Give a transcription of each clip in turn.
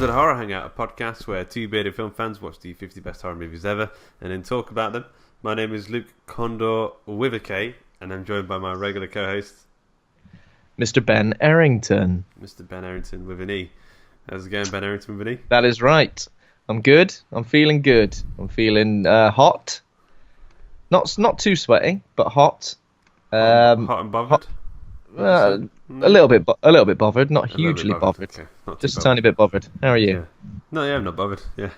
to the Horror Hangout, a podcast where two bearded film fans watch the 50 best horror movies ever and then talk about them. My name is Luke Condor with a K, and I'm joined by my regular co-host, Mr. Ben Errington. Mr. Ben Errington with an E. How's it going, Ben Errington with an E? That is right. I'm good. I'm feeling good. I'm feeling hot. Not too sweaty, but hot. Hot and bothered? A little bit bothered. Not hugely bothered. Okay. Not Just a bothered. tiny bit bothered. How are you? Yeah. No, yeah, I'm not bothered. Yeah.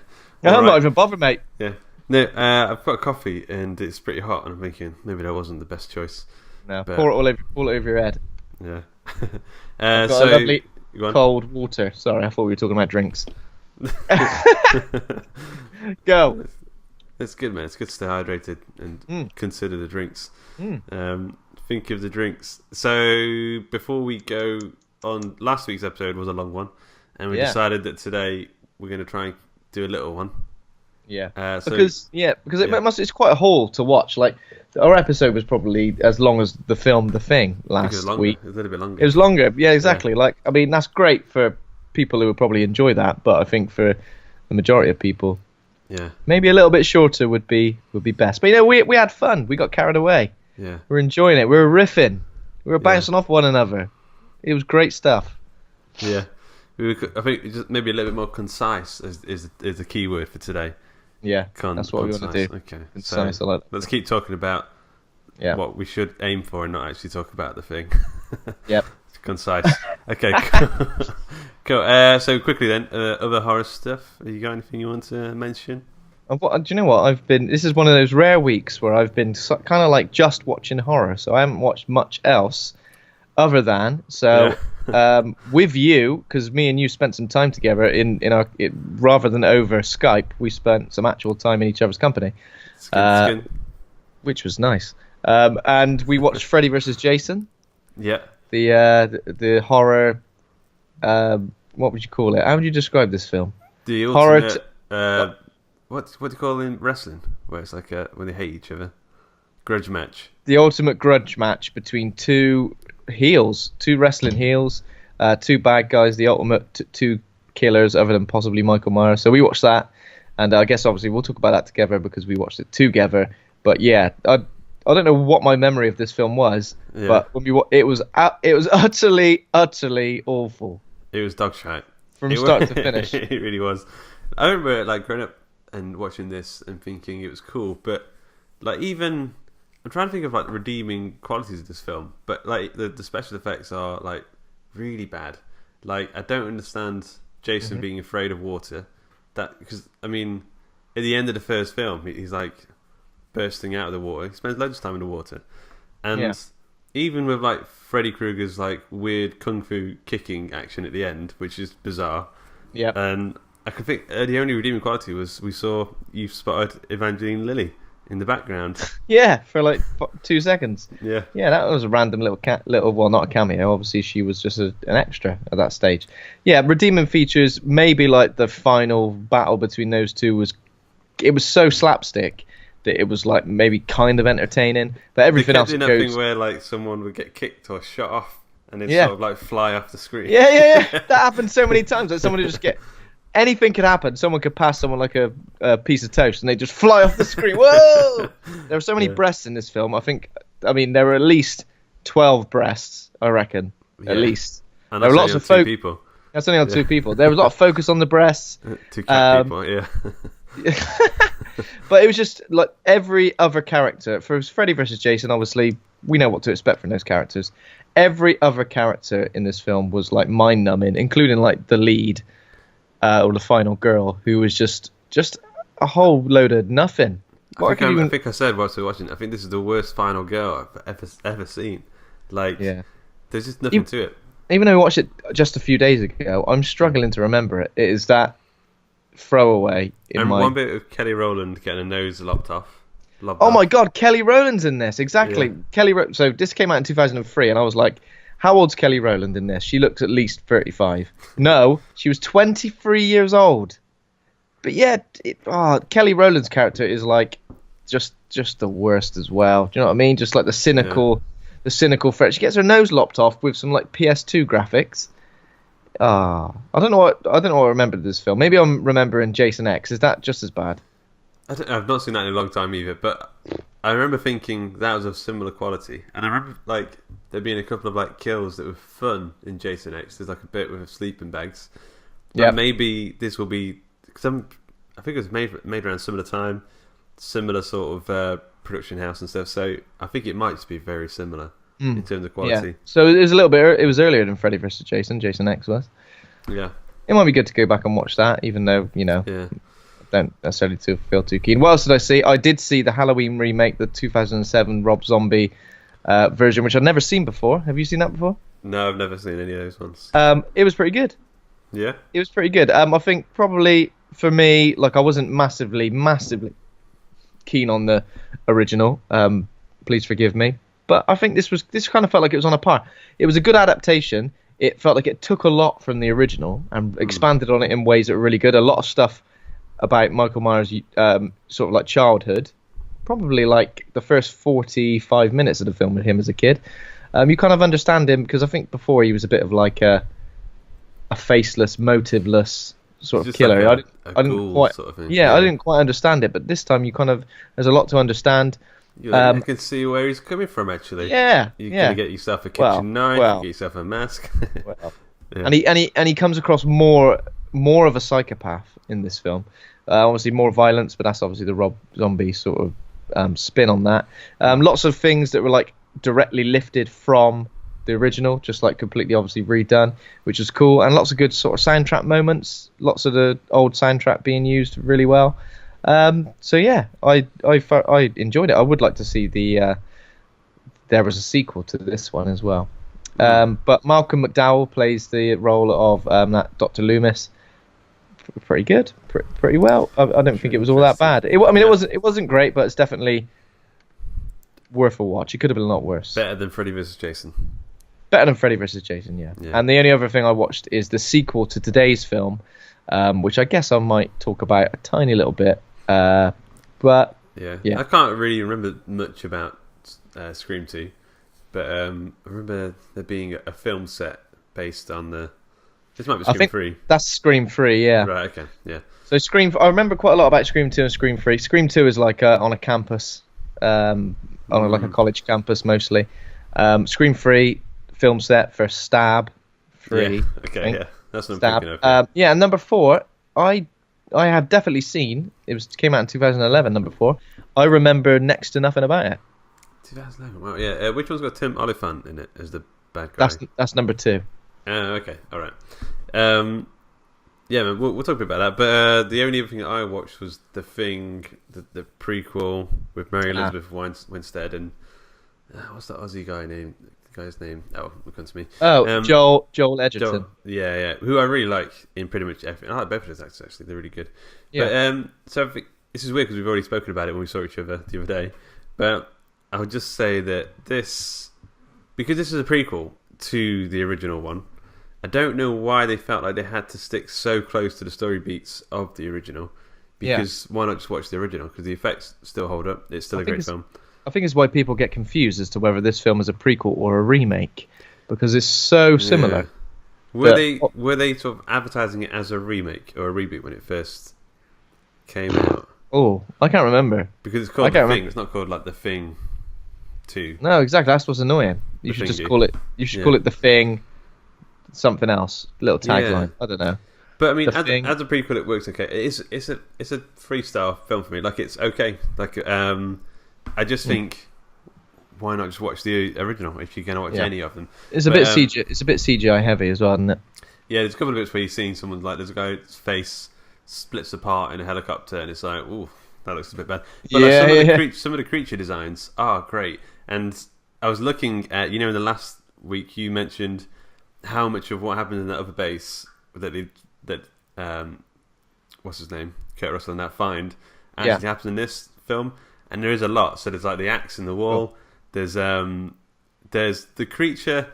I'm not even bothered, mate. Yeah. No, I've got a coffee and it's pretty hot, and I'm thinking maybe that wasn't the best choice. No, But- pour it all over your head. Yeah. Got so a lovely go on. cold water. Sorry, I thought we were talking about drinks. Go. It's good, man. It's good to stay hydrated and consider the drinks. Think of the drinks. So before we go on, last week's episode was a long one, and we decided that today we're going to try and do a little one. Yeah. Because it's quite a haul to watch. Like our episode was probably as long as the film The Thing last week. It was a little bit longer. It was longer. Yeah, exactly. Yeah. Like, I mean, that's great for people who would probably enjoy that, but I think for the majority of people, maybe a little bit shorter would be best. But we had fun. We got carried away. Yeah, we're enjoying it. We were riffing. We were bouncing off one another. It was great stuff. Yeah, I think just maybe a little bit more concise is the key word for today. Yeah, that's what we want to do. Okay, concise. So I like that. Let's keep talking about what we should aim for and not actually talk about the thing. Yep. Concise. Okay, cool. So quickly then, other horror stuff. Have you got anything you want to mention? Do you know what? This is one of those rare weeks where I've been kind of like just watching horror, so I haven't watched much else other than with you, because me and you spent some time together in rather than over Skype, we spent some actual time in each other's company, which was nice. And we watched Freddy vs. Jason. Yeah. The horror. What would you call it? How would you describe this film? The ultimate, horror. What do you call in wrestling? Where it's like when they hate each other, grudge match. The ultimate grudge match between two wrestling heels, two bad guys. The ultimate two killers, other than possibly Michael Myers. So we watched that, and I guess obviously we'll talk about that together because we watched it together. But yeah, I don't know what my memory of this film was, but when it was utterly awful. It was dog shite from start to finish. It really was. I remember like growing up and watching this and thinking it was cool, but like even I'm trying to think of like redeeming qualities of this film, but like the special effects are like really bad. Like I don't understand Jason being afraid of water. That because I mean at the end of the first film he's like bursting out of the water. He spends loads of time in the water, and even with like Freddy Krueger's like weird kung fu kicking action at the end, which is bizarre. Yeah, and I can think the only redeeming quality was you spotted Evangeline Lilly in the background. Yeah, for like 2 seconds. Yeah, that was a random well, not a cameo. Obviously, she was just an extra at that stage. Yeah, redeeming features. Maybe like the final battle between those two was so slapstick that it was like maybe kind of entertaining, but everything else goes... That thing where like someone would get kicked or shot off and then sort of like fly off the screen. Yeah. That happened so many times. Like someone would just get... Anything could happen. Someone could pass someone like a piece of toast and they just fly off the screen. Whoa! There were so many breasts in this film. I mean, there were at least 12 breasts, I recken. Yeah. At least. And there were lots of two people. That's only on two people. There was a lot of focus on the breasts. Two cat people, yeah. But it was just like every other character. For Freddy vs. Jason, obviously, we know what to expect from those characters. Every other character in this film was like mind-numbing, including like the lead or the final girl, who was just a whole load of nothing. I think I said whilst we were watching, I think this is the worst final girl I've ever seen. Like, there's just nothing to it. Even though we watched it just a few days ago, I'm struggling to remember it. It is that throwaway one bit of Kelly Rowland getting her nose lopped off. My god, Kelly Rowland's in this. Exactly. Yeah. So this came out in 2003 and I was like, how old's Kelly Rowland in this? She looks at least 35. No, she was 23 years old. But yeah, Kelly Rowland's character is like just the worst as well. Do you know what I mean? Just like the cynical threat. She gets her nose lopped off with some like PS2 graphics. I don't know what I remember this film. Maybe I'm remembering Jason X. Is that just as bad? I've not seen that in a long time either, but I remember thinking that was of similar quality, and I remember like there being a couple of like kills that were fun in Jason X. There's like a bit with sleeping bags. Yeah, maybe this will be I think it was made around similar time, similar sort of production house and stuff. So I think it might just be very similar in terms of quality. Yeah. So it was a little bit. It was earlier than Freddy vs. Jason. Jason X was. Yeah. It might be good to go back and watch that, even though Yeah. Don't necessarily feel too keen. What else did I see? I did see the Halloween remake, the 2007 Rob Zombie version, which I'd never seen before. Have you seen that before? No, I've never seen any of those ones. It was pretty good. Yeah? It was pretty good. I think probably for me, like I wasn't massively keen on the original. Please forgive me. But I think this kind of felt like it was on a par. It was a good adaptation. It felt like it took a lot from the original and expanded on it in ways that were really good. A lot of stuff about Michael Myers' sort of like childhood, probably like the first 45 minutes of the film with him as a kid. You kind of understand him because I think before he was a bit of like a faceless, motiveless sort of killer. Like I didn't quite sort of thing. Yeah, I didn't quite understand it, but this time there's a lot to understand. I can see where he's coming from actually. Yeah, you're gonna get yourself a kitchen knife, you get yourself a mask. And he comes across more of a psychopath in this film. Obviously more violence, but that's obviously the Rob Zombie sort of spin on that. Lots of things that were like directly lifted from the original, just like completely obviously redone, which is cool, and lots of good sort of soundtrack moments. Lots of the old soundtrack being used really well. So yeah, I enjoyed it. I would like to see there was a sequel to this one as well. But Malcolm McDowell plays the role of that Dr. Loomis. Pretty good, pretty well. I don't think it was all that bad. It wasn't great, but it's definitely worth a watch. It could have been a lot worse. Better than Freddy vs. Jason. Better than Freddy vs. Jason, yeah. And the only other thing I watched is the sequel to today's film, which I guess I might talk about a tiny little bit. But yeah, I can't really remember much about Scream 2, but I remember there being a film set based on the. This might be Scream 3. That's Scream 3, yeah. Right, okay, yeah. So I remember quite a lot about Scream 2 and Scream 3. Scream 2 is like on a campus, on like a college campus mostly. Scream 3 film set for Stab 3. Yeah, okay, yeah, that's what I'm thinking of. Yeah, and number 4, I have definitely seen. It came out in 2011. Number 4. I remember next to nothing about it. 2011. Wow. Yeah. Which one's got Tim Oliphant in it as the bad guy? That's number 2. Okay. All right. Yeah, man, we'll talk a bit about that. But the only other thing that I watched was The Thing, the prequel with Mary Elizabeth Winstead and what's that Aussie guy's name? Oh, it'll come to me. Oh, Joel Edgerton. Yeah, who I really like in pretty much everything. I like both of those actors actually; they're really good. Yeah. But so I think this is weird because we've already spoken about it when we saw each other the other day. But I would just say that because this is a prequel to the original one, I don't know why they felt like they had to stick so close to the story beats of the original. Because why not just watch the original? Because the effects still hold up. It's still a great film. I think it's why people get confused as to whether this film is a prequel or a remake, because it's so similar. Yeah. Were they sort of advertising it as a remake or a reboot when it first came out? Oh, I can't remember. Because it's called The Thing. It's not called like The Thing 2. No, exactly. That's what's annoying. You should just call it. You should call it The Thing. Something else. Little tagline. I don't know. But I mean, as a prequel, it works okay. It's a 3-star film for me. Like it's okay. Like I just think, why not just watch the original if you're going to watch any of them? It's a bit CGI heavy as well, isn't it? Yeah, there's a couple of bits where you're seeing someone like there's a guy's face splits apart in a helicopter, and it's like, ooh, that looks a bit bad. But some of the creature designs are great. And I was looking at, in the last week you mentioned how much of what happened in that other base that what's his name, Kurt Russell, and that find actually happens in this film. And there is a lot. So there's like the axe in the wall. There's the creature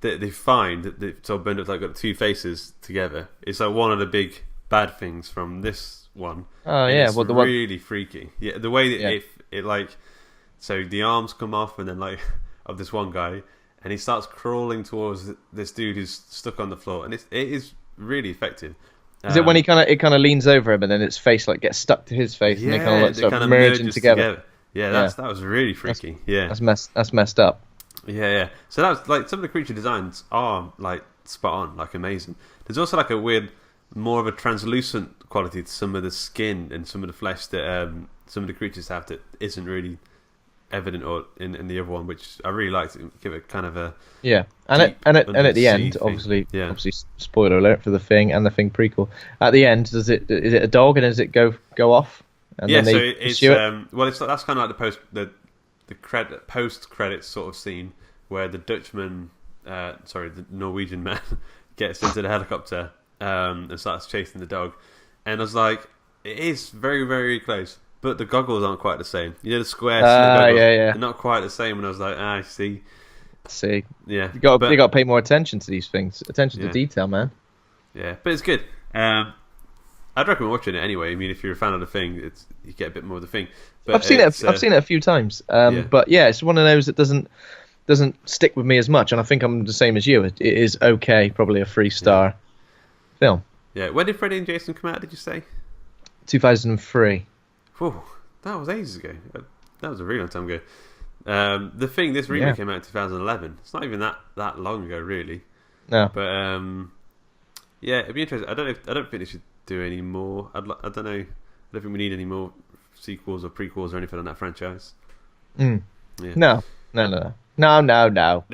that they find that sort of burned up, like got 2 faces together. It's like one of the big bad things from this one. Oh yeah, it's really freaky. Yeah, the way that it like, so the arms come off and then like of this one guy, and he starts crawling towards this dude who's stuck on the floor, and it is really effective. Is it when it kind of leans over him and then its face like gets stuck to his face and they kind of like merging together? Yeah, that was really freaky. That's messed up. Yeah. So that was like some of the creature designs are like spot on, like amazing. There's also like a weird, more of a translucent quality to some of the skin and some of the flesh that some of the creatures have that isn't really evident or in the other one, which I really liked. Give it kind of a and at the end, obviously spoiler alert for the Thing and the Thing prequel. At the end, is it a dog and does it go off? And then so it's that's kind of like the post credits sort of scene where the Dutchman, the Norwegian man, gets into the helicopter and starts chasing the dog, and I was it is very, very close. But the goggles aren't quite the same. The square goggles are not quite the same. And I was I see. Yeah. You got to pay more attention to these things. Attention to detail, man. Yeah, but it's good. I'd recommend watching it anyway. I mean, if you're a fan of the Thing, you get a bit more of the Thing. But I've seen it a few times. But it's one of those that doesn't stick with me as much. And I think I'm the same as you. It is okay, probably a 3-star film. Yeah. When did Freddy and Jason come out? Did you say 2003? Whew, that was ages ago. That was a really long time ago. The Thing, this remake came out in 2011. It's not even that long ago, really. No. But it'd be interesting. I don't think they should do any more. I don't know. I don't think we need any more sequels or prequels or anything on that franchise. Yeah. No. No. Enough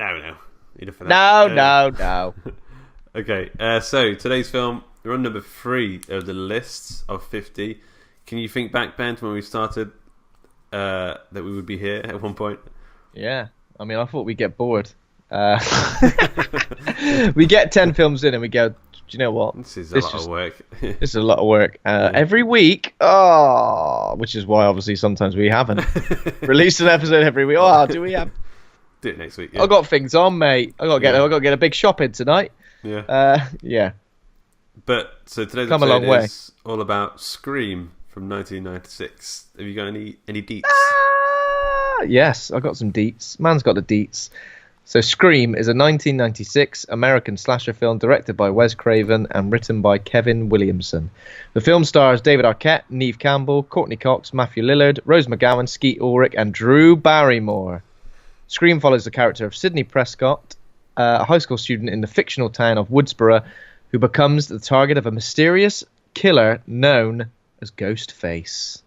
for that. No. Okay. So today's film, we're on number 3 of the list of 50. Can you think back, Ben, to when we started that we would be here at one point? Yeah. I mean, I thought we'd get bored. We get 10 films in and we go, do you know what? This is a lot of work. This is a lot of work. Every week, which is why obviously sometimes we haven't released an episode every week. Do we have? Do it next week. Yeah. I got things on, mate. I got to get a big shop in tonight. Yeah. Yeah. But so today's episode is all about Scream from 1996. Have you got any deets? Yes, I got some deets. Man's got the deets. So Scream is a 1996 American slasher film directed by Wes Craven and written by Kevin Williamson. The film stars David Arquette, Neve Campbell, Courteney Cox, Matthew Lillard, Rose McGowan, Skeet Ulrich, and Drew Barrymore. Scream follows the character of Sidney Prescott, a high school student in the fictional town of Woodsboro, who becomes the target of a mysterious killer known as Ghostface.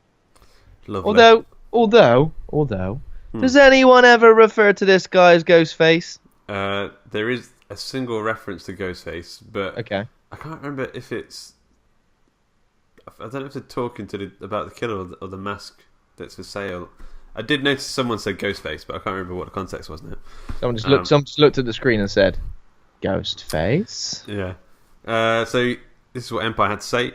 Lovely. Although, does anyone ever refer to this guy as Ghostface? There is a single reference to Ghostface, but okay. I can't remember if it's. I don't know if they're talking about the killer or the mask that's for sale. I did notice someone said Ghostface, but I can't remember what the context was now. Someone just looked at the screen and said, Ghostface? Yeah. So this is what Empire had to say.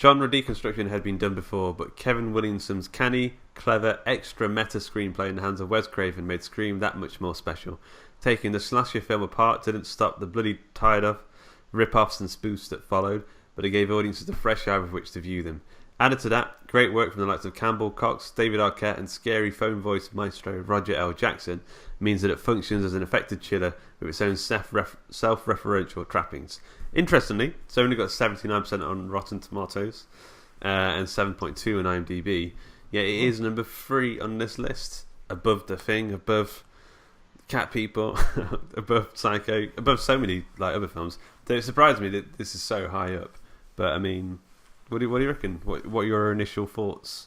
Genre deconstruction had been done before, but Kevin Williamson's canny, clever, extra meta screenplay in the hands of Wes Craven made Scream that much more special. Taking the slasher film apart didn't stop the bloody tired of rip-offs and spoofs that followed, but it gave audiences a fresh eye with which to view them. Added to that, great work from the likes of Campbell, Cox, David Arquette, and scary phone voice maestro Roger L. Jackson means that it functions as an effective chiller with its own self-referential trappings. Interestingly, it's only got 79% on Rotten Tomatoes and 7.2 on IMDb, yet it is number 3 on this list, above The Thing, above Cat People, above Psycho, above so many other films. So it surprised me that this is so high up. But I mean, what do you reckon? What are your initial thoughts?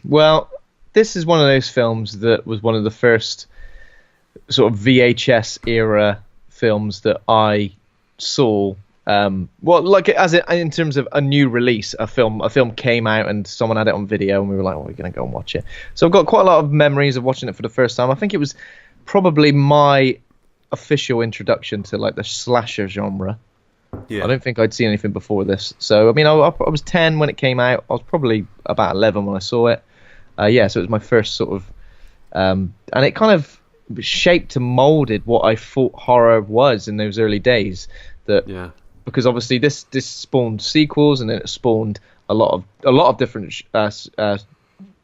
Well, this is one of those films that was one of the first sort of VHS era films that I saw. In terms of a new release, a film came out and someone had it on video and we were like, we're going to go and watch it. So I've got quite a lot of memories of watching it for the first time. I think it was probably my official introduction to the slasher genre. Yeah. I don't think I'd seen anything before this. So I mean, I was 10 when it came out. I was probably about 11 when I saw it. So it was my first sort of, and it kind of shaped and molded what I thought horror was in those early days. Because obviously this spawned sequels, and then it spawned a lot of different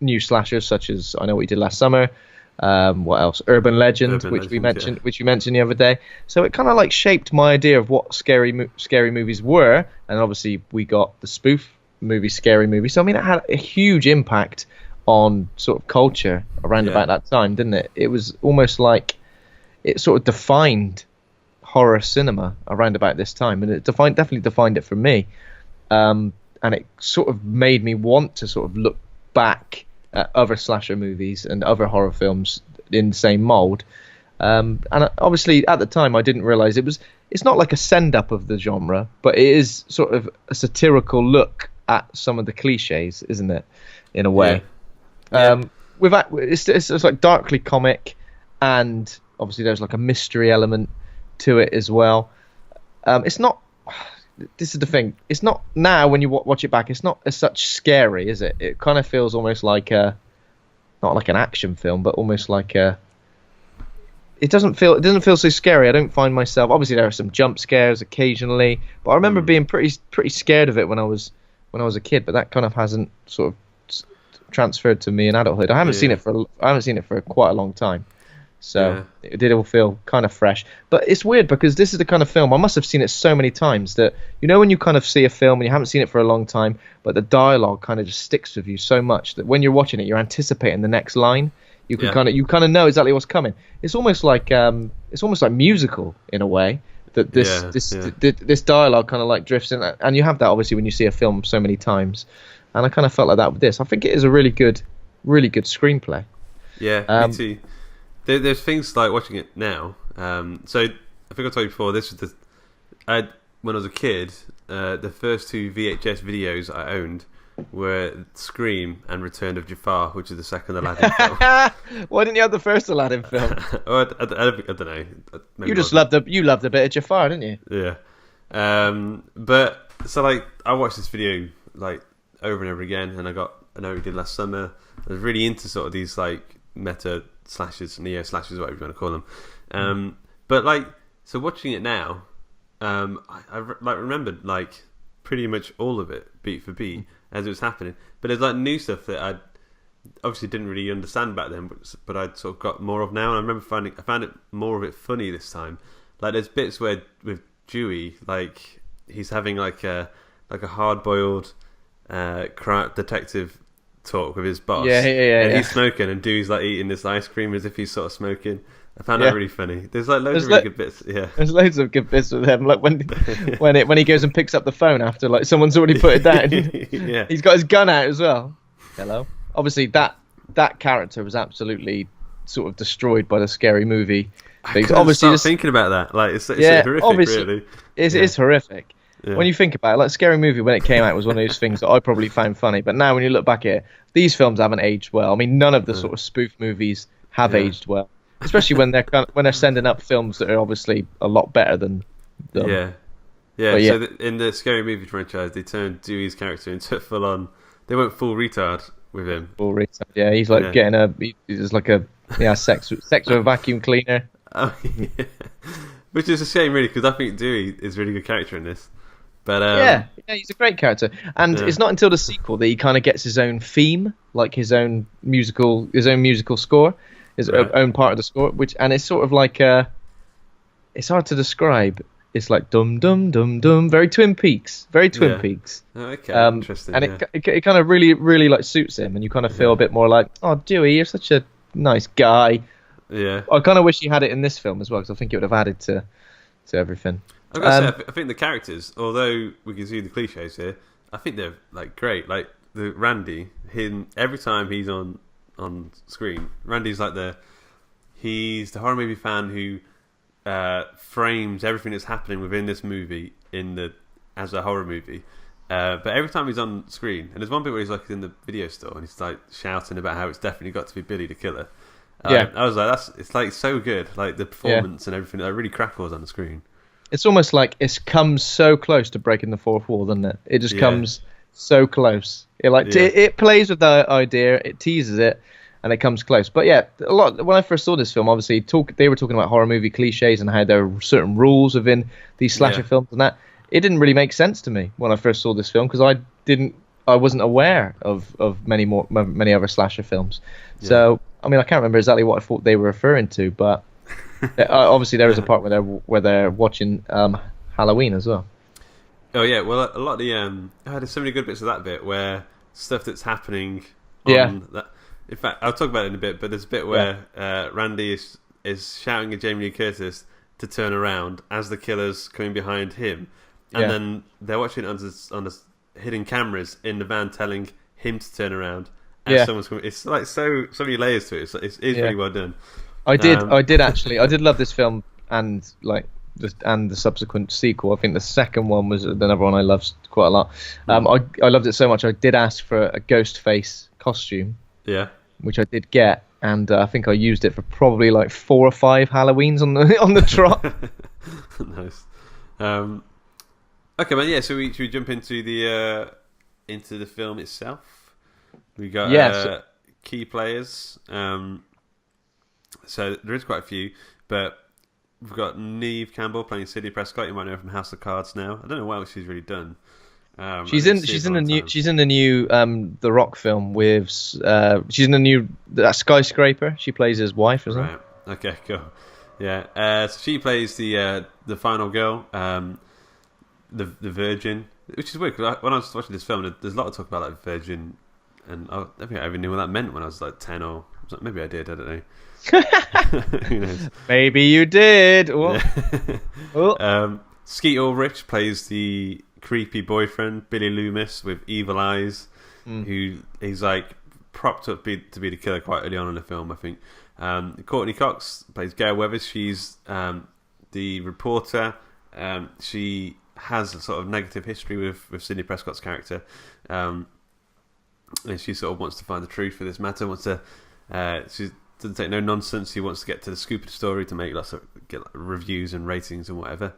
new slashers, such as I Know What You Did Last Summer, What else? Urban Legend, Urban which we Legend, mentioned, which you mentioned the other day. So it kind of like shaped my idea of what scary movies were, and obviously we got the spoof movie, Scary Movie. So I mean, it had a huge impact on sort of culture around about that time, didn't it? It was almost like it sort of defined horror cinema around about this time, and it definitely defined it for me. And it sort of made me want to sort of look back at other slasher movies and other horror films in the same mold. And obviously at the time I didn't realize it's not like a send up of the genre, but it is sort of a satirical look at some of the cliches, isn't it, in a way? It's like darkly comic, and obviously there's like a mystery element to it as well. It's not. This is the thing. It's not now when you watch it back. It's not as such scary, is it? It kind of feels almost like not like an action film, but almost like a. It doesn't feel so scary. I don't find myself. Obviously, there are some jump scares occasionally, but I remember being pretty scared of it when I was a kid. But that kind of hasn't sort of transferred to me in adulthood. I haven't seen it for quite a long time. So it did all feel kind of fresh. But it's weird because this is the kind of film, I must have seen it so many times that, you know, when you kind of see a film and you haven't seen it for a long time, but the dialogue kind of just sticks with you so much that when you're watching it, you're anticipating the next line. You kind of know exactly what's coming. It's almost like musical in a way. That this dialogue kind of like drifts in, and you have that obviously when you see a film so many times. And I kind of felt like that with this. I think it is a really good screenplay. Yeah, me too. There's things like watching it now. So I think I told you before. This was when I was a kid. The first two VHS videos I owned were Scream and Return of Jafar, which is the second Aladdin film. Why didn't you have the first Aladdin film? I don't know. Maybe you loved a bit of Jafar, didn't you? Yeah. But so like I watched this video like over and over again, and I know we did last summer. I was really into sort of these like meta slashes, neo slashes, whatever you want to call them. But like, so watching it now, I like remembered like pretty much all of it beat for beat as it was happening. But there's like new stuff that I obviously didn't really understand back then, but I'd sort of got more of now. And I remember I found it more of it funny this time. Like there's bits where with Dewey, like he's having like a hard boiled detective talk with his boss. And he's smoking, and Dewey's like eating this ice cream as if he's sort of smoking. I found that really funny. There's like loads of really good bits. Yeah, there's loads of good bits with him. Like when he goes and picks up the phone after like someone's already put it down. He's got his gun out as well. Hello. Obviously that character was absolutely sort of destroyed by the Scary Movie. I obviously just thinking about that. Like it's horrific. Obviously, really. It's horrific. Yeah. When you think about it, like Scary Movie when it came out was one of those things that I probably found funny. But now when you look back at it, these films haven't aged well. I mean, none of the sort of spoof movies have aged well, especially when they're sending up films that are obviously a lot better than them. So in the Scary Movie franchise, they turned Dewey's character into full on. They went full retard with him. Full retard. Yeah, he's like he's like a sex with a vacuum cleaner. Oh, yeah. Which is a shame, really, because I think Dewey is a really good character in this. But he's a great character, and it's not until the sequel that he kind of gets his own theme, like his own musical score, his own part of the score. And it's sort of like it's hard to describe. It's like dum dum dum dum, very Twin Peaks. Oh, okay, interesting. And it kind of really really like suits him, and you kind of feel a bit more like, oh, Dewey, you're such a nice guy. Yeah. I kind of wish he had it in this film as well, because I think it would have added to everything. I've got to say, I think the characters, although we can see the cliches here, I think they're like great. Like the Randy, every time he's on screen, Randy's like he's the horror movie fan who frames everything that's happening within this movie as a horror movie. But every time he's on screen, and there's one bit where he's like in the video store and he's like shouting about how it's definitely got to be Billy the Killer. I was like, it's like so good, like the performance and everything. That really crackles on the screen. It's almost like it comes so close to breaking the fourth wall, doesn't it? It just comes so close. It plays with the idea, it teases it, and it comes close. But yeah, a lot. When I first saw this film, obviously they were talking about horror movie cliches and how there are certain rules within these slasher films and that. It didn't really make sense to me when I first saw this film because I wasn't aware of many other slasher films. Yeah. So I mean, I can't remember exactly what I thought they were referring to, but obviously there is a part where they're watching Halloween as well. Oh yeah, well a lot of the there's so many good bits of that bit where stuff that's happening on that. In fact, I'll talk about it in a bit, but there's a bit where Randy is shouting at Jamie Lee Curtis to turn around as the killer's coming behind him, and then they're watching it on the hidden cameras in the van, telling him to turn around as someone's coming. It's like so many layers to it. It's really well done. I did actually love this film and the subsequent sequel. I think the second one was another one I loved quite a lot. I loved it so much I did ask for a Ghostface costume. Yeah. Which I did get, and I think I used it for probably like 4 or 5 Halloweens on the trot. Nice. Okay, man. Yeah. So should we jump into the film itself? We got key players. So there is quite a few, but we've got Neve Campbell playing Sidney Prescott. You might know her from House of Cards now. I don't know what else she's really done. She's in the new The Rock film with she's in the new Skyscraper. She plays his wife, isn't it? Okay, cool. Yeah. So she plays the final girl, the virgin, which is weird because when I was watching this film, there's a lot of talk about like virgin, and I don't think I even knew what that meant when I was like 10 or maybe I did. I don't know. Who knows? Maybe you did. Skeet Ulrich plays the creepy boyfriend Billy Loomis with evil eyes, who he's like propped up to be the killer quite early on in the film, I think. Courteney Cox plays Gail Weathers. She's the reporter. She has a sort of negative history with Sidney Prescott's character, and she sort of wants to find the truth for this matter. She doesn't take no nonsense. She wants to get to the scoop of the story to make get reviews and ratings and whatever.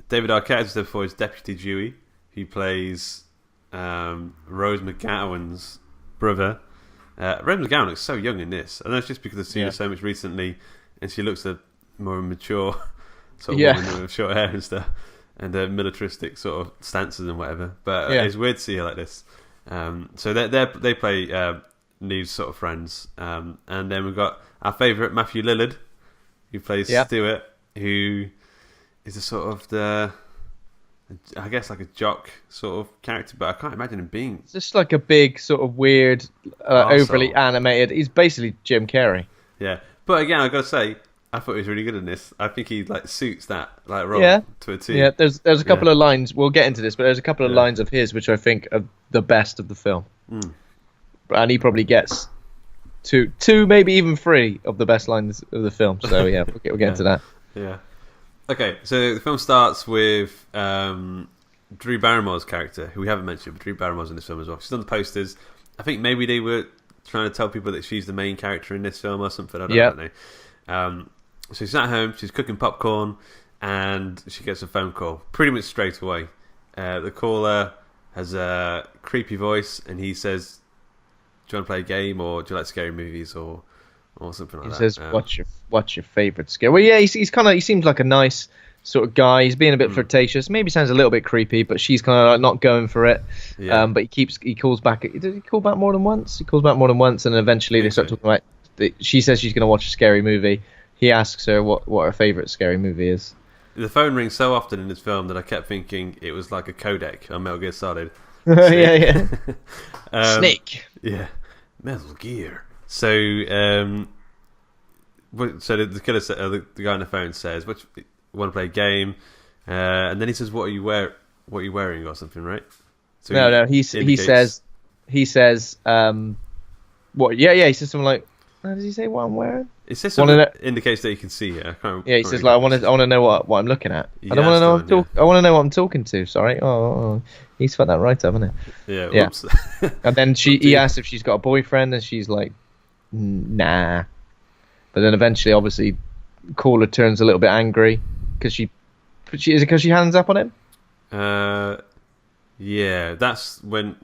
David Arquette, as I said before, is Deputy Dewey. He plays Rose McGowan's brother. Rose McGowan looks so young in this. I know it's just because I've seen her so much recently, and she looks a more mature sort of woman with short hair and stuff, and militaristic sort of stances and whatever. But it's weird to see her like this. So they play Neve's sort of friends, and then we've got our favourite Matthew Lillard, who plays Stuart, who is a sort of I guess like a jock sort of character, but I can't imagine him being just like a big sort of weird, overly animated. He's basically Jim Carrey. Yeah, but again, I gotta say, I thought he was really good in this. I think he like suits that like role to a T. Yeah, there's a couple of lines. We'll get into this, but there's a couple of lines of his which I think are the best of the film. And he probably gets two, maybe even 3 of the best lines of the film. So yeah, we'll get into that. Yeah. Okay, so the film starts with Drew Barrymore's character, who we haven't mentioned, but Drew Barrymore's in this film as well. She's on the posters. I think maybe they were trying to tell people that she's the main character in this film or something. I don't know. So she's at home, she's cooking popcorn, and she gets a phone call pretty much straight away. The caller has a creepy voice, and he says, "Do you want to play a game, or do you like scary movies, or something like that?" He says, "What's your favourite scare?" Well, yeah, he seems like a nice sort of guy. He's being a bit flirtatious. Maybe sounds a little bit creepy, but she's kind of like not going for it. Yeah. But he calls back. Did he call back more than once? He calls back more than once, and eventually they start talking about. She says she's going to watch a scary movie. He asks her what her favourite scary movie is. The phone rings so often in this film that I kept thinking it was like a codec on Metal Gear Solid. Yeah. Snake. Yeah, Metal Gear. So, the killer, the guy on the phone says, "Want to play a game?" And then he says, "What are you wearing?" or something, right? So no. He says, what? Yeah. He says something like, "How does he say what I'm wearing?" It says something that indicates that you can see it. He says like, "I want to know what I'm looking at. I don't want to know. I want to know what I'm talking to." Sorry. Oh. He's fucked that right up, hasn't he? Yeah. And then he asks if she's got a boyfriend, and she's like, "Nah." But then eventually, obviously, caller turns a little bit angry because is it because she hands up on him? Yeah. That's when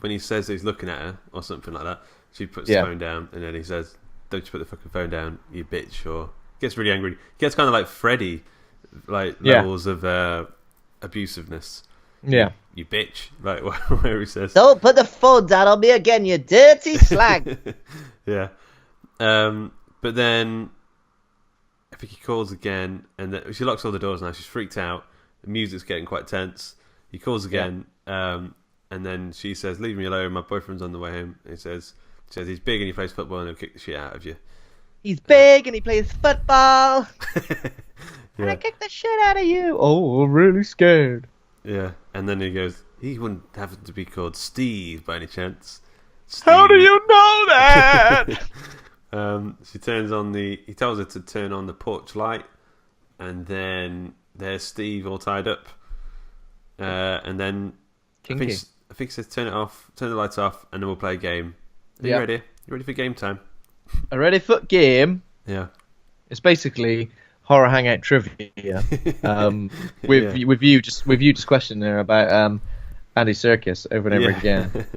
he says that he's looking at her or something like that. She puts the phone down, and then he says, "Don't you put the fucking phone down, you bitch!" Or gets really angry. Gets kind of like Freddy, like levels of abusiveness. Yeah. you bitch, like where he says. Don't put the phone down on me again, you dirty slag. Yeah. But then I think he calls again, and she locks all the doors now. She's freaked out. The music's getting quite tense. He calls again, and then she says, "Leave me alone. My boyfriend's on the way home." And he says he's big and he plays football and he'll kick the shit out of you. He's big and he plays football. And I kick the shit out of you. Oh, I'm really scared. Yeah, and then he goes, he wouldn't have to be called Steve by any chance. Steve. How do you know that? She turns on he tells her to turn on the porch light, and then there's Steve all tied up. And then Kinky. I think he says turn the lights off, and then we'll play a game. Are you ready? You ready for game time? A ready for game? Yeah. It's basically horror hangout trivia. With you just questioning her about Andy Serkis over and over again.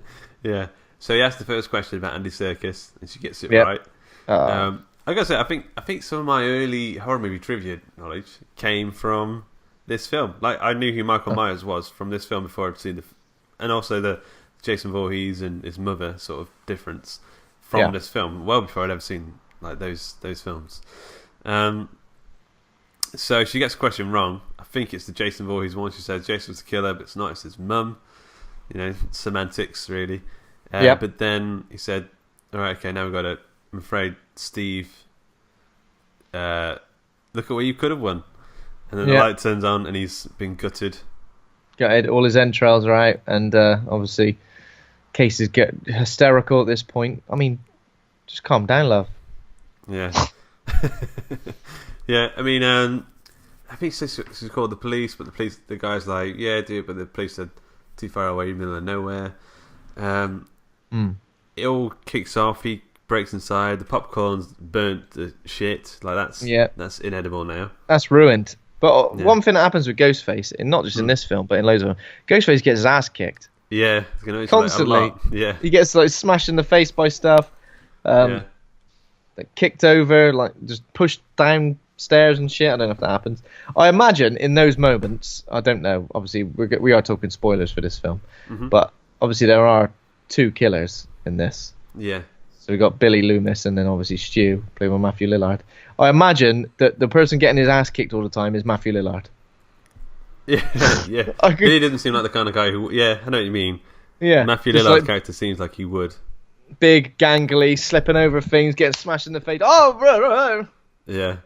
Yeah. So he asked the first question about Andy Serkis, and she gets it right. I gotta say, I think some of my early horror movie trivia knowledge came from this film. Like, I knew who Michael Myers was from this film before I'd seen and also the Jason Voorhees and his mother sort of difference from this film, well before I'd ever seen like those films. So she gets the question wrong. I think it's the Jason Voorhees one. She says Jason was the killer, but it's not. It's his mum. You know, semantics really. But then he said, "All right, okay, now we've got to. I'm afraid, Steve. Look at what you could have won." And then the light turns on, and he's been gutted. Gutted. All his entrails are out, and obviously, cases get hysterical at this point. I mean, just calm down, love. Yeah. Yeah, I mean, I think she's called the police, but the guy's like, yeah, do it, but the police are too far away, in the middle of nowhere. It all kicks off. He breaks inside. The popcorn's burnt to shit. Like that's inedible now. That's ruined. But one thing that happens with Ghostface, and not just in this film, but in loads of them, Ghostface gets his ass kicked. Yeah, constantly. Like, yeah, he gets like smashed in the face by stuff. Like, kicked over, like just pushed downstairs and shit. I don't know if that happens. I imagine in those moments, I don't know. Obviously, we are talking spoilers for this film, but obviously there are two killers in this. Yeah. So we got Billy Loomis and then obviously Stu, played by Matthew Lillard. I imagine that the person getting his ass kicked all the time is Matthew Lillard. Yeah, yeah. Billy didn't seem like the kind of guy who. Yeah, I know what you mean. Yeah. Matthew Lillard's character seems like he would. Big, gangly, slipping over things, getting smashed in the face. Oh, yeah.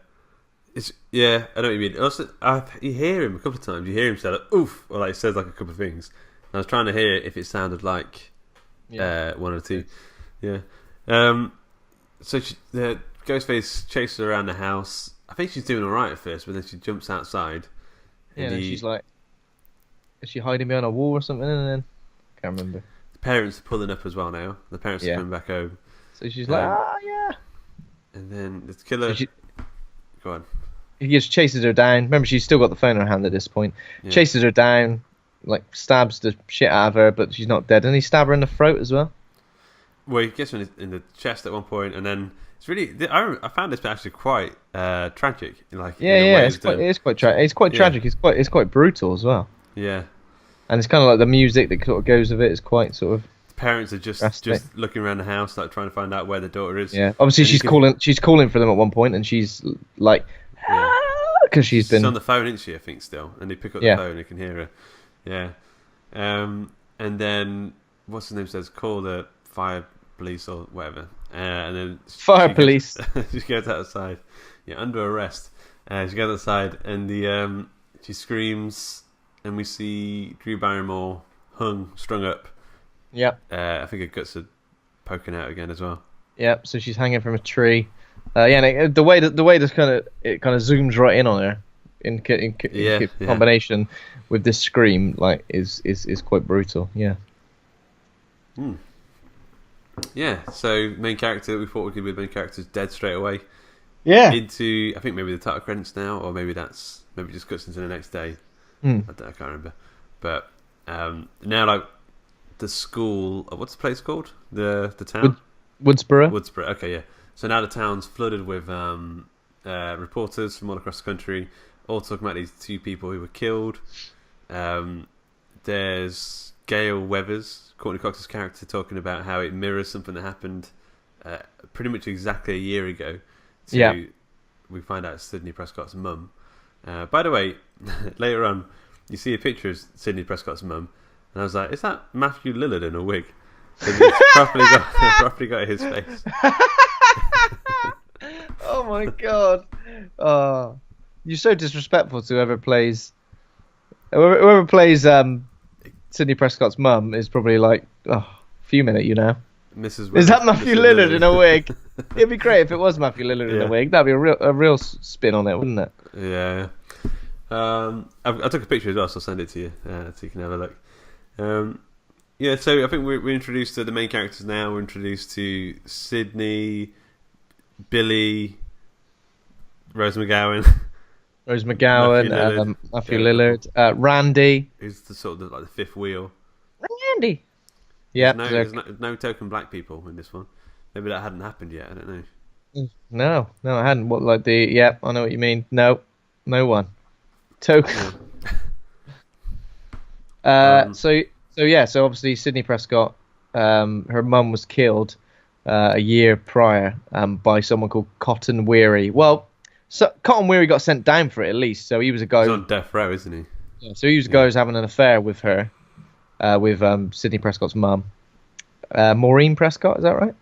I know what you mean. Also, you hear him a couple of times. You hear him say like "oof," or like he says like a couple of things. And I was trying to hear if it sounded like one or two. Yeah. So the Ghostface chases her around the house. I think she's doing all right at first, but then she jumps outside. Yeah, and she's like, is she hiding behind a wall or something? And then can't remember. The parents are pulling up as well now. The parents are coming back home. So she's like, yeah. And then the killer. Go on. He just chases her down. Remember, she's still got the phone in her hand at this point. Yeah. Chases her down, like stabs the shit out of her, but she's not dead. And he stabs her in the throat as well. Well, he gets her in the chest at one point, and then it's really. I found this actually quite tragic. It's quite tragic. It's quite tragic. It's quite brutal as well. Yeah. And it's kind of like the music that sort of goes with it is quite sort of. The parents are just looking around the house, like trying to find out where the daughter is. Yeah. Obviously, she's calling for them at one point, and she's like, because she's on the phone, isn't she? I think still, and they pick up the phone, and they can hear her. Yeah. And then what's his name says, call the fire police or whatever, and then police. She goes outside, under arrest. She goes outside, and she screams, and we see Drew Barrymore strung up. Yep. I think her guts are poking out again as well. Yep. So she's hanging from a tree. And the way this kind of zooms right in on her in combination with this scream, like is quite brutal. Yeah. Yeah, so main character, we thought we could be the main character's dead straight away. Yeah. Into, I think maybe the title credits now, or maybe just cuts into the next day. I can't remember. But now, like, the school, what's the place called? The town? Woodsboro. Woodsboro, okay, yeah. So now the town's flooded with reporters from all across the country, all talking about these two people who were killed. there's Gail Weathers, Courteney Cox's character, talking about how it mirrors something that happened pretty much exactly a year ago. We find out it's Sidney Prescott's mum. By the way, later on, you see a picture of Sidney Prescott's mum, and I was like, is that Matthew Lillard in a wig? Because it's properly got his face. Oh my god! Oh, you're so disrespectful to whoever plays Sidney Prescott's mum is probably like, fuming at you now. Is that Matthew Lillard in a wig? It'd be great if it was Matthew Lillard in a wig. That'd be a real spin on it, wouldn't it? Yeah. I took a picture as well, so I'll send it to you so you can have a look. So I think we're introduced to the main characters now. We're introduced to Sidney, Billy, Rose McGowan, Matthew Lillard, Randy. Who's the sort of like the fifth wheel. Randy. Yeah. There's no token black people in this one. Maybe that hadn't happened yet. I don't know. No, it hadn't. What like the? Yeah, I know what you mean. No one. Token. So obviously Sidney Prescott, her mum was killed a year prior by someone called Cotton Weary. Well, Cotton Weary got sent down for it at least. So he was a guy. He's on death row, isn't he? Yeah, so he was a guy who was having an affair with her, with Sidney Prescott's mum, Maureen Prescott. Is that right?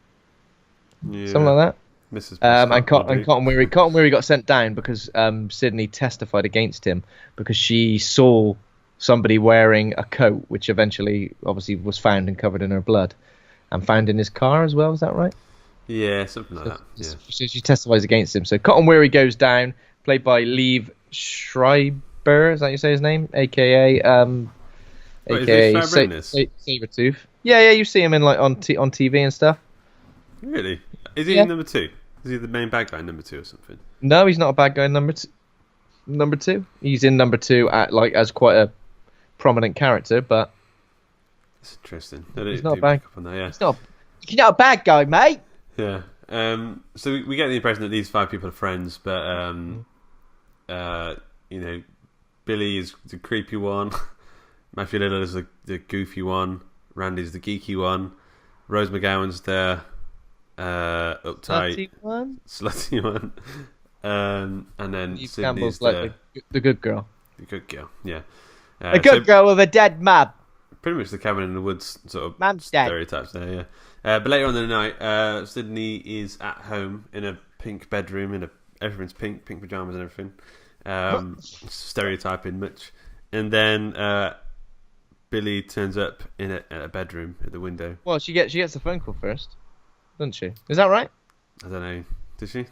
Yeah. Something like that. Mrs. Prescott, and Cotton Weary got sent down because Sidney testified against him because she saw somebody wearing a coat, which eventually obviously was found and covered in her blood, and found in his car as well. Is that right? Yeah, something like that. Yeah. So she testifies against him. So Cotton Weary goes down, played by Liev Schreiber. Is that how you say his name? AKA Sabretooth. Yeah. You see him in like on TV and stuff. Really? Is he in number 2? Is he the main bad guy in number 2 or something? No, he's not a bad guy in number 2. He's in number 2 as quite a prominent character, but it's interesting. He's not a bad guy. He's not a bad guy, mate. Yeah. So we get the impression that these 5 people are friends, but Billy is the creepy one, Matthew Lillard is the goofy one, Randy's the geeky one, Rose McGowan's the uptight, slutty one, and then Neve Sidney's Campbell's like the good girl. The good girl, yeah. A good girl with a dead mum. Pretty much the cabin in the woods sort of Mum's stereotypes there, yeah. But later on in the night, Sidney is at home in a pink bedroom, everything's pink pajamas and everything. Stereotyping much. And then Billy turns up in a bedroom at the window. Well, she gets a phone call first, doesn't she? Is that right? I don't know. Did she?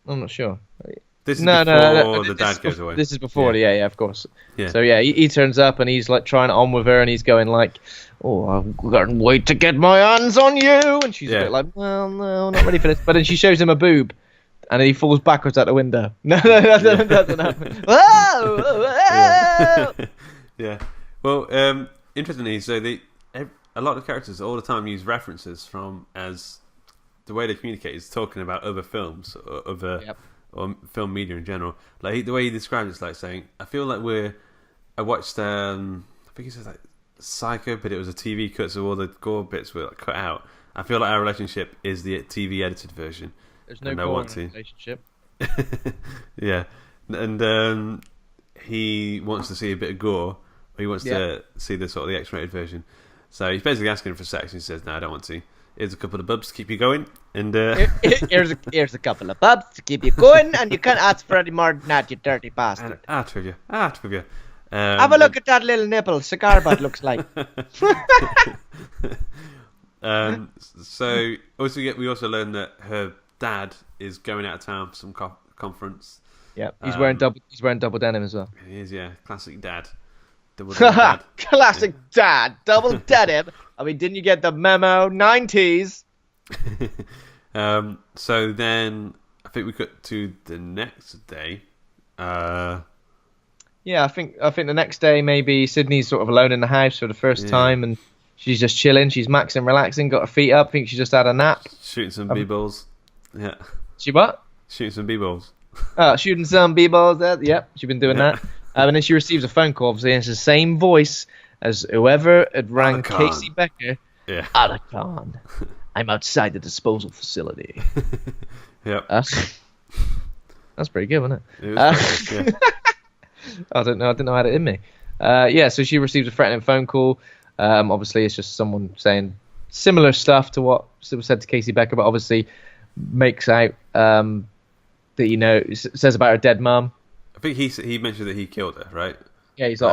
I'm not sure. This is before the dad goes away. This is before, yeah, of course. Yeah. So yeah, he turns up and he's like trying it on with her, and he's going like, "Oh, I can't wait to get my hands on you," and she's a bit like, "Well, no, not ready for this." But then she shows him a boob, and then he falls backwards out the window. No, that doesn't happen. Whoa! Yeah. Well, interestingly, so a lot of characters all the time use references from as the way they communicate is talking about other films or other. Yep. Or film media in general. Like the way he describes it's like saying, I feel like I watched I think he says like Psycho, but it was a TV cut, so all the gore bits were like cut out. I feel like our relationship is the TV edited version. There's no gore in a relationship. Yeah. And he wants to see a bit of gore, or he wants to see the sort of the X-rated version. So he's basically asking for sex, and he says, "No, I don't want to. Here's a couple of bubs to keep you going." And here's a couple of bubs to keep you going, and you can't ask for any more than that, you dirty bastard. Out with you. Have a look at that little nipple. Cigar butt looks like. So we also learn that her dad is going out of town for some conference. Yeah, he's wearing double denim as well. He is, yeah, classic dad. Dad. Classic dad, double denim. I mean, didn't you get the memo? 90s. So then I think we cut to the next day. Yeah, I think the next day maybe Sydney's sort of alone in the house for the first time, and she's just chilling. She's maxing, relaxing, got her feet up. I think she just had a nap. Shooting some b-balls. Yeah. She what? Shooting some b-balls. Shooting some b-balls. Yep, she's been doing that. And then she receives a phone call, obviously, and it's the same voice as whoever had rang Otacon. Casey Becker. Yeah. Otacon, I'm outside the disposal facility. Yep. That's pretty good, wasn't it? It was pretty good, yeah. I didn't know I had it in me. Yeah, so she receives a threatening phone call. Obviously, it's just someone saying similar stuff to what was said to Casey Becker, but obviously makes out that, says about her dead mum. I think he mentioned that he killed her, right? Yeah, he's like,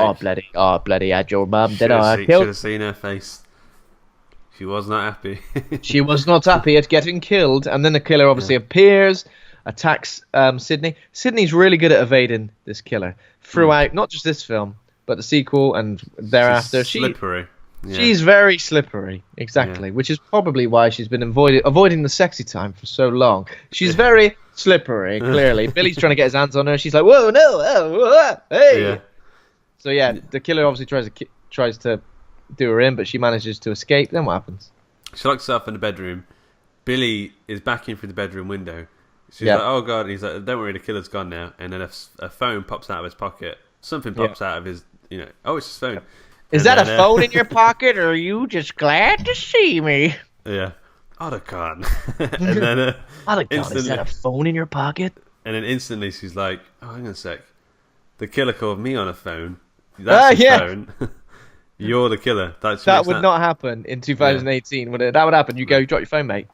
oh bloody, had your mum dead. Should have seen her face. She was not happy. She was not happy at getting killed, and then the killer obviously appears, attacks Sidney. Sidney's really good at evading this killer throughout, not just this film, but the sequel and thereafter. She's slippery. Yeah. She's very slippery, exactly, which is probably why she's been avoiding the sexy time for so long. She's very slippery, clearly. Billy's trying to get his hands on her. She's like, whoa, no, oh, hey. Yeah. So yeah, the killer obviously tries to do her in, but she manages to escape. Then what happens? She locks herself in the bedroom. Billy is backing through the bedroom window. She's like, oh god, and he's like, don't worry, the killer's gone now. And then a phone pops out of his pocket. Something pops out of his, oh, it's his phone. Is that a phone in your pocket, or are you just glad to see me? Yeah. Otacon. And then Otacon, is that a phone in your pocket? And then instantly she's like, oh, hang on a sec. The killer called me on a phone. That's his phone. You're the killer. That would not happen in 2018, would it? That would happen. You go, drop your phone, mate.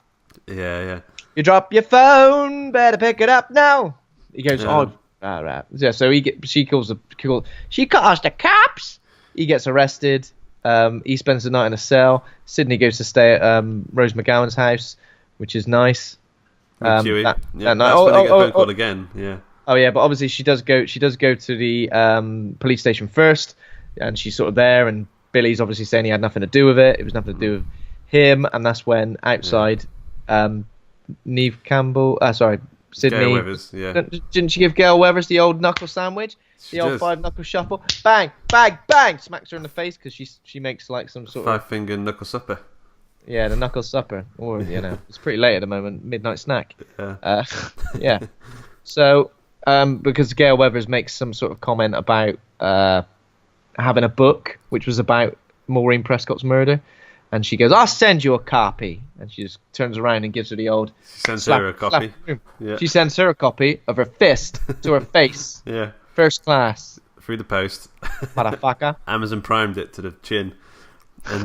Yeah. You drop your phone, better pick it up now. He goes, all right. Yeah, so she calls the cops. He gets arrested. He spends the night in a cell. Sidney goes to stay at Rose McGowan's house, which is nice. That's when they get a phone call again. Yeah. Oh yeah, but obviously she does go to the police station first, and she's sort of there, and Billy's obviously saying he had nothing to do with it. It was nothing to do with him, and that's when outside, Neve Campbell, Sidney. Gail Weathers, yeah. Didn't she give Gail Weathers the old knuckle sandwich? The old 5-knuckle shuffle. Bang, bang, bang! Smacks her in the face because she makes like some sort of 5-finger knuckle supper. Yeah, the knuckle supper, or it's pretty late at the moment, midnight snack. Yeah. Yeah. So, because Gail Weathers makes some sort of comment about having a book which was about Maureen Prescott's murder, and she goes, "I'll send you a copy," and she just turns around and gives her the old. She sends her a copy. Yeah. She sends her a copy of her fist to her face. Yeah. First class. Through the post. Motherfucker. Amazon primed it to the chin. And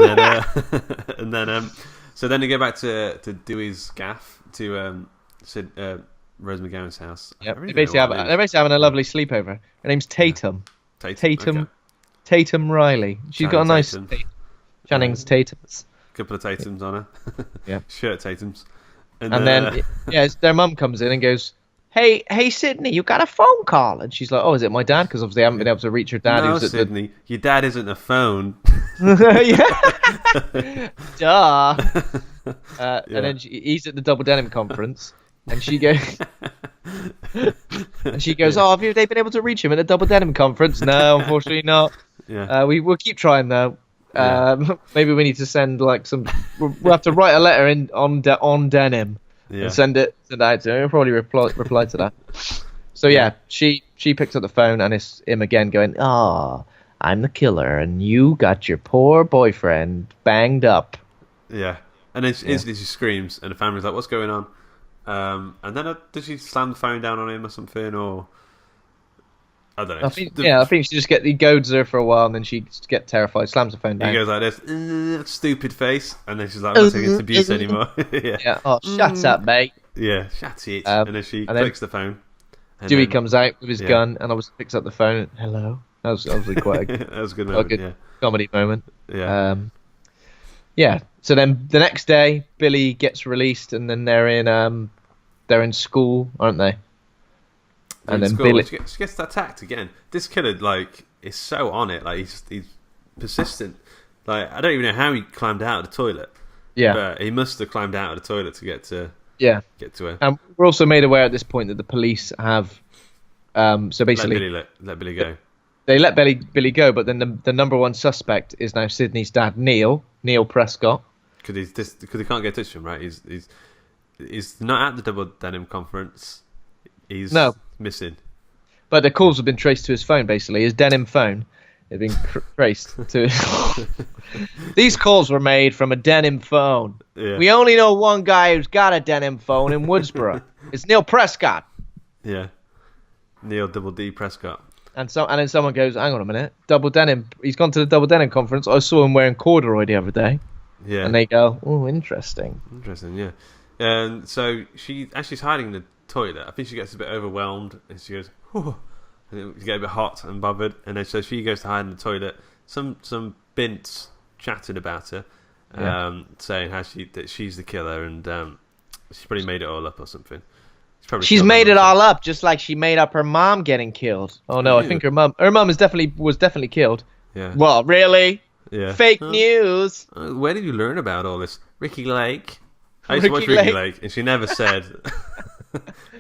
then, so then they go back to Dewey's gaff, to Rose McGowan's house. Yep. They're basically having a lovely sleepover. Her name's Tatum. Tatum Riley. She's got a nice Channing's Tatums. Couple of Tatums on her. Yeah. Shirt Tatums. And then their mum comes in and goes, Hey, Sidney, you got a phone call? And she's like, oh, is it my dad? Because obviously they haven't been able to reach her dad. No, Sidney, your dad isn't a phone. Duh. And then he's at the Double Denim conference, and she goes, oh, have they been able to reach him at the Double Denim conference? No, unfortunately not. Yeah. We'll keep trying though. Maybe we need to send like we'll have to write a letter on denim. Yeah. And send it out to him. He'll probably reply to that. So she picks up the phone, and it's him again going, I'm the killer, and you got your poor boyfriend banged up. Yeah. And then instantly she screams, and the family's like, what's going on? And then does she slam the phone down on him or something, or I don't know. I think she just he goads her for a while, and then she just get terrified, slams the phone down. He goes like this, stupid face, and then she's like, I'm not taking this abuse anymore. Yeah. Oh, shut up, mate. Yeah, shut it. And then she clicks the phone. Dewey comes out with his gun, and obviously picks up the phone. Hello. That was obviously quite that was a good moment. Comedy moment. Yeah. So then the next day, Billy gets released, and then they're in school, aren't they? And then Billy she gets attacked again. This killer is so on it. Like he's persistent. Like I don't even know how he climbed out of the toilet. Yeah, but he must have climbed out of the toilet to get to her. And we're also made aware at this point that the police have so basically let Billy go. They let Billy go, but then the number one suspect is now Sidney's dad, Neil Prescott. Because he can't get in touch with him, right? He's not at the Double Denim conference. He's missing. But the calls have been traced to his phone, basically. His denim phone had been traced to his... These calls were made from a denim phone. Yeah. We only know one guy who's got a denim phone in Woodsboro. It's Neil Prescott. Yeah. Neil Double D Prescott. And then someone goes, hang on a minute, double denim. He's gone to the double denim conference. I saw him wearing corduroy the other day. Yeah. And they go, oh, interesting. Interesting, yeah. And so she's hiding in the toilet. I think she gets a bit overwhelmed, and she goes, "Whew," and you get a bit hot and bothered. And then so she goes to hide in the toilet. Some bints chatting about her, saying that she's the killer, and she's probably made it all up or something. She's made it all up, just like she made up her mom getting killed. Oh no, I think her mom was definitely killed. Yeah. Well, really? Yeah. Fake news. Where did you learn about all this? Ricky Lake. I used to watch Ricky Lake, and she never said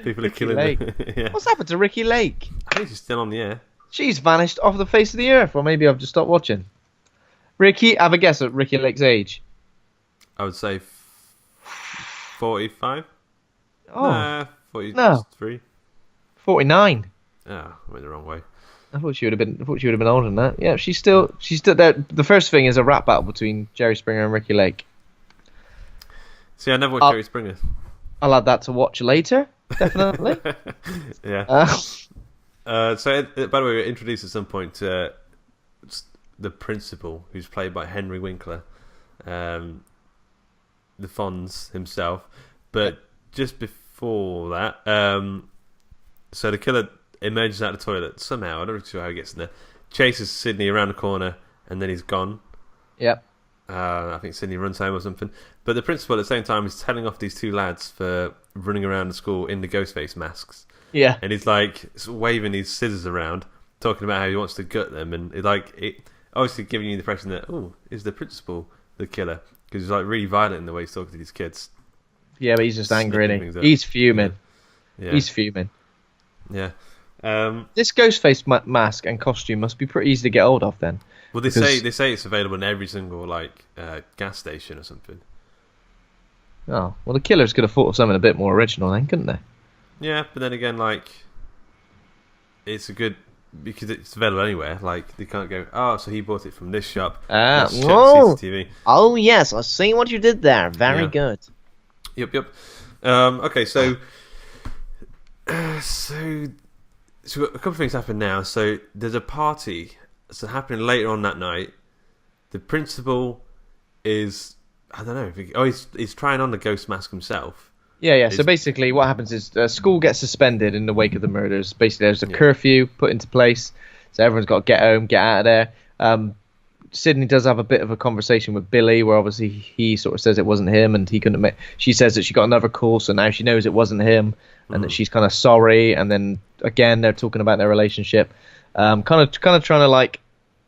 people are killing her. Yeah. What's happened to Ricky Lake? I think she's still on the air. She's vanished off the face of the earth, or maybe I've just stopped watching. Ricky, have a guess at Ricky Lake's age. I would say 45. Oh, nah, 43. No. 49. Oh, I went the wrong way. I thought she would have been older than that. Yeah, she's still there. The first thing is a rap battle between Jerry Springer and Ricky Lake. See, I never watched Jerry Springer. I'll add that to watch later. Definitely. Yeah. So, by the way, we're introduced at some point to the principal, who's played by Henry Winkler, the Fonz himself. But just before that, so the killer emerges out of the toilet somehow. I don't know sure how he gets in there. Chases Sidney around the corner, and then he's gone. Yep. I think Sidney runs home or something. But the principal at the same time is telling off these two lads for running around the school in the Ghostface masks. Yeah. And he's like waving these scissors around, talking about how he wants to gut them, and obviously giving you the impression that, is the principal the killer? Because he's like really violent in the way he's talking to these kids. Yeah, but he's just angry, isn't he? He's fuming. Yeah. He's fuming. Yeah. This Ghostface mask and costume must be pretty easy to get hold of then. Well, they say it's available in every single gas station or something. Oh, well, the killers could have thought of something a bit more original then, couldn't they? Yeah, but then again, it's a good, because it's available anywhere. They can't go, so he bought it from this shop. Let's check CCTV. Oh yes, I see what you did there. Very good. Yep. Okay, so a couple of things happen now. So there's a party. So happening later on that night. The principal is, I don't know. He's trying on the ghost mask himself. Yeah. So basically, what happens is school gets suspended in the wake of the murders. Basically, there's a curfew put into place, so everyone's got to get home, get out of there. Sidney does have a bit of a conversation with Billy, where obviously he sort of says it wasn't him, and he couldn't admit. She says that she got another call, so now she knows it wasn't him, and that she's kind of sorry. And then again, they're talking about their relationship, kind of trying to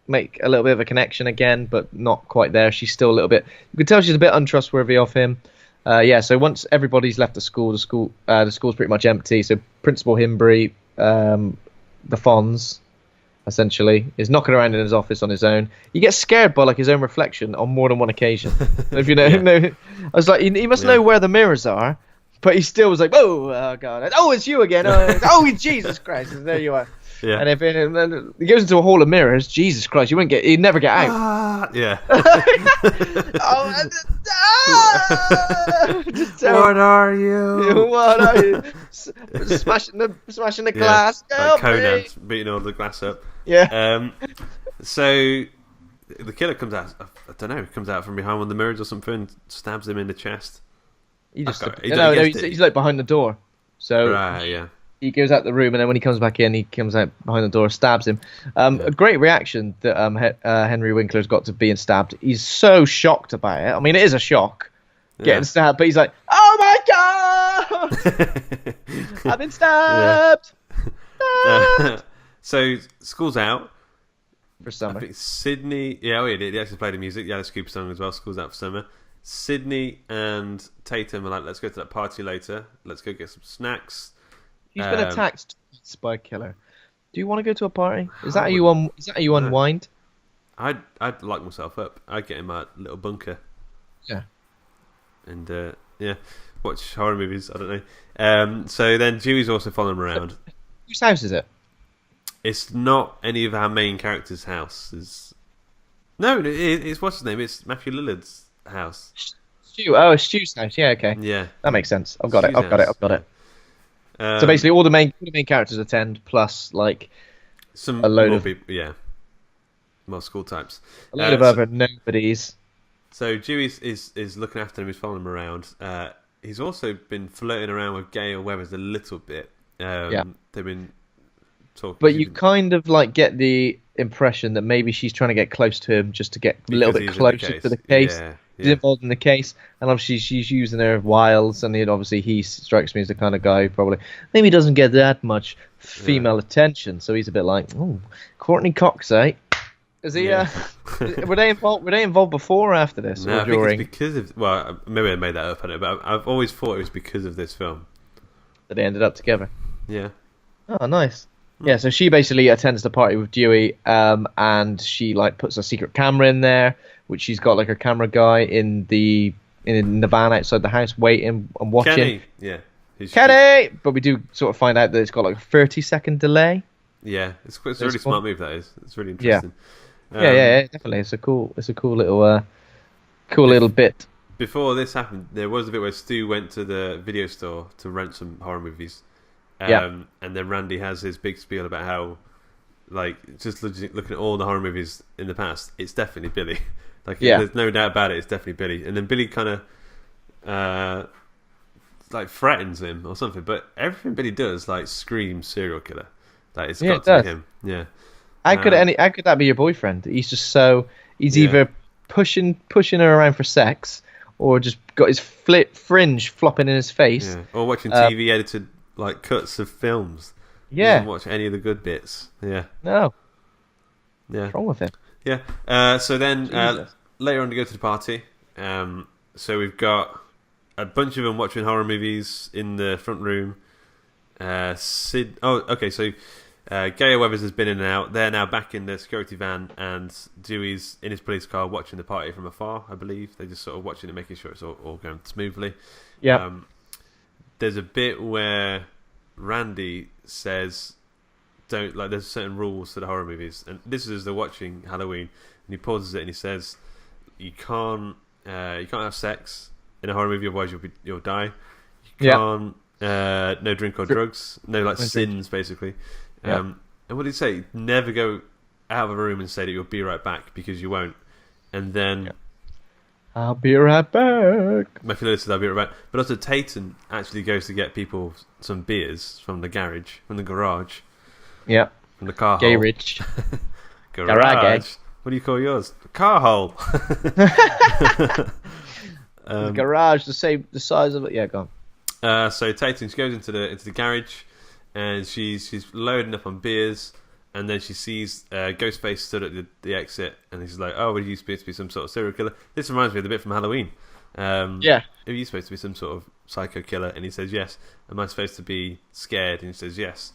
make a little bit of a connection again, but not quite there. She's still a little bit. You can tell she's a bit untrustworthy of him. So once everybody's left the school's pretty much empty. So Principal Himbury, the Fonz, essentially, is knocking around in his office on his own. He gets scared by his own reflection on more than one occasion. If you know, I was like, he must know where the mirrors are, but he still was like, oh god, it's you again. Jesus Christ, and there you are. Yeah. And then he goes into a hall of mirrors. Jesus Christ, he'd never get out. Yeah. What are you? What are you? Smashing the glass. Like Conan beating all the glass up. Yeah. So the killer comes out. I don't know. Comes out from behind one of the mirrors or something. Stabs him in the chest. He's behind the door. So right, yeah. He goes out the room, and then when he comes back in, he comes out behind the door, stabs him. A great reaction that Henry Winkler's got to being stabbed. He's so shocked about it. I mean, it is a shock getting stabbed, but he's like, "Oh my god, I've been stabbed!" So school's out for summer. I think Sidney, he actually played the music. Yeah, the Scoop song as well. School's out for summer. Sidney and Tatum are like, "Let's go to that party later. Let's go get some snacks." He's been attacked twice by a killer. Do you want to go to a party? Is that how you unwind? I'd lock myself up. I'd get in my little bunker. Yeah. And watch horror movies. I don't know. So then Dewey's also following him around. Whose house is it? It's not any of our main characters' houses. No, it's what's his name? It's Matthew Lillard's house. Stu. Oh, Stu's house. Yeah, okay. Yeah, That makes sense. I've got it. I've got it. I've got it. So Um, basically, all the main characters attend, plus like some a load more of people, yeah, more school types. a load of other nobodies. So Dewey is looking after him. He's following him around. He's also been flirting around with Gail Weathers a little bit. Yeah. They've been talking. But you kind of like get the impression that maybe she's trying to get close to him just to get a little bit closer to the case. Yeah, He's involved in the case, and obviously she's using her wiles, and obviously he strikes me as the kind of guy who probably maybe doesn't get that much female attention. So he's a bit like, oh, Courteney Cox, eh? Is he? Yeah. Were they involved? Were they involved before or after this? No, or I think during? it's because of. Well, maybe I made that up, but I've always thought it was because of this film. That they ended up together. Yeah. Oh, nice. Yeah, so she basically attends the party with Dewey, and she like puts a secret camera in there, which she's got like a camera guy in the van outside the house waiting and watching. Kenny. Yeah. Kenny! But we do sort of find out that it's got like a 30-second delay. Yeah, it's a really smart move. That is. It's really Yeah. interesting. Yeah, definitely. It's a cool little bit. Before this happened, there was a bit where Stu went to the video store to rent some horror movies. And then Randy has his big spiel about how, like, just looking at all the horror movies in the past, it's definitely Billy. Like, there's no doubt about it. It's definitely Billy. And then Billy kind of, like, threatens him or something. But everything Billy does, like, screams serial killer. Like, it's got to be him. Yeah. How could that be your boyfriend? He's just he's either pushing her around for sex, or just got his fringe flopping in his face. Yeah. Or watching TV edited, like, cuts of films. Yeah. Doesn't watch any of the good bits. Yeah. No. Yeah. What's wrong with him? Yeah. So then later on to go to the party. So we've got a bunch of them watching horror movies in the front room. So Gail Weathers has been in and out. They're now back in the security van, and Dewey's in his police car watching the party from afar, I believe. They're just sort of watching it, making sure it's all going smoothly. Yeah. There's a bit where Randy says, there's certain rules to the horror movies, and this is as they're watching Halloween, and he pauses it and he says, you can't have sex in a horror movie, otherwise you'll die. You can't no drink or drugs, no sins basically. And what did he say? Never go out of a room and say that you'll be right back, because you won't. And then I'll be right back. Matthew Lillard says I'll be right back. But also Tatum actually goes to get people some beers from the garage. Yeah. From the car Gay hole. Rich. Garage. What do you call yours? Car hole. The garage, the size of it. Yeah, go on. So Tatum goes into the garage, and she's loading up on beers, and then she sees Ghostface stood at the exit, and he's like, "Oh, were you supposed to be some sort of serial killer?" This reminds me of the bit from Halloween. Are you supposed to be some sort of psycho killer? And he says yes. Am I supposed to be scared? And he says yes.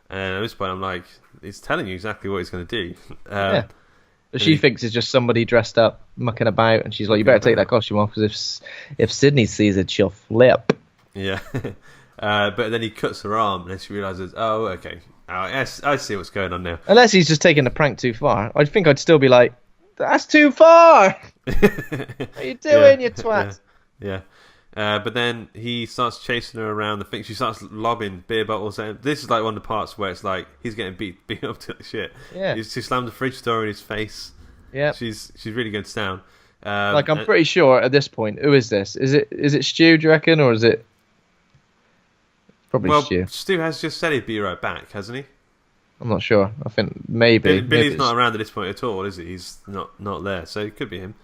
And at this point, I'm like, he's telling you exactly what he's going to do. But she thinks it's just somebody dressed up, mucking about, and she's like, "You better take that costume off, because if Sidney sees it, she'll flip." Yeah. But then he cuts her arm, and then she realizes, oh, okay, I see what's going on now. Unless he's just taking the prank too far, I think I'd still be like, "That's too far. What are you doing, you twat?" Yeah. But then he starts chasing her around the thing. She starts lobbing beer bottles at him. This is like one of the parts where it's like he's getting beat up to shit. Yeah. She slammed the fridge door in his face. Yeah. She's really going down. I'm pretty sure at this point, who is this? Is it Stu, do you reckon, or is it probably Stu? Stu has just said he'd be right back, hasn't he? I'm not sure. I think maybe Billy's not around at this point at all, is he? He's not there, so it could be him.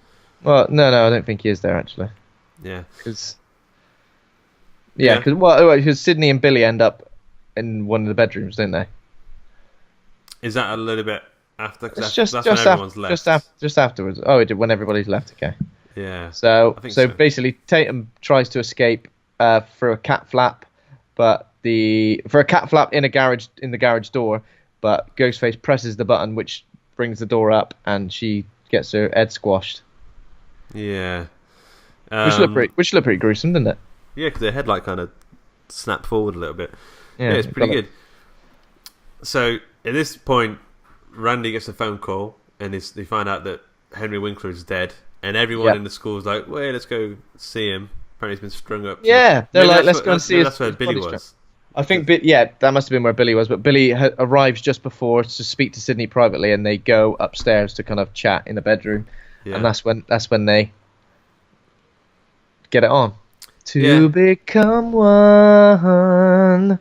Well, no, I don't think he is there actually. Yeah. Because Sidney and Billy end up in one of the bedrooms, don't they? Is that a little bit after? It's that's when everyone's left. Just afterwards. Oh, it did when everybody's left. Okay. Yeah. So basically, Tatum tries to escape through a cat flap, in the garage door, but Ghostface presses the button, which brings the door up, and she gets her head squashed. Yeah. Which looked pretty gruesome, didn't it? Yeah, because their headlight kind of snapped forward a little bit. Yeah, it's pretty good. So at this point, Randy gets a phone call, and they find out that Henry Winkler is dead, and everyone in the school is like, "Wait, let's go see him." Apparently, he's been strung up. Yeah, they're like, "Let's go and see." That's where Billy was. I think, that must have been where Billy was. But Billy arrives just before to speak to Sidney privately, and they go upstairs to kind of chat in the bedroom, and that's when they get it on to become one.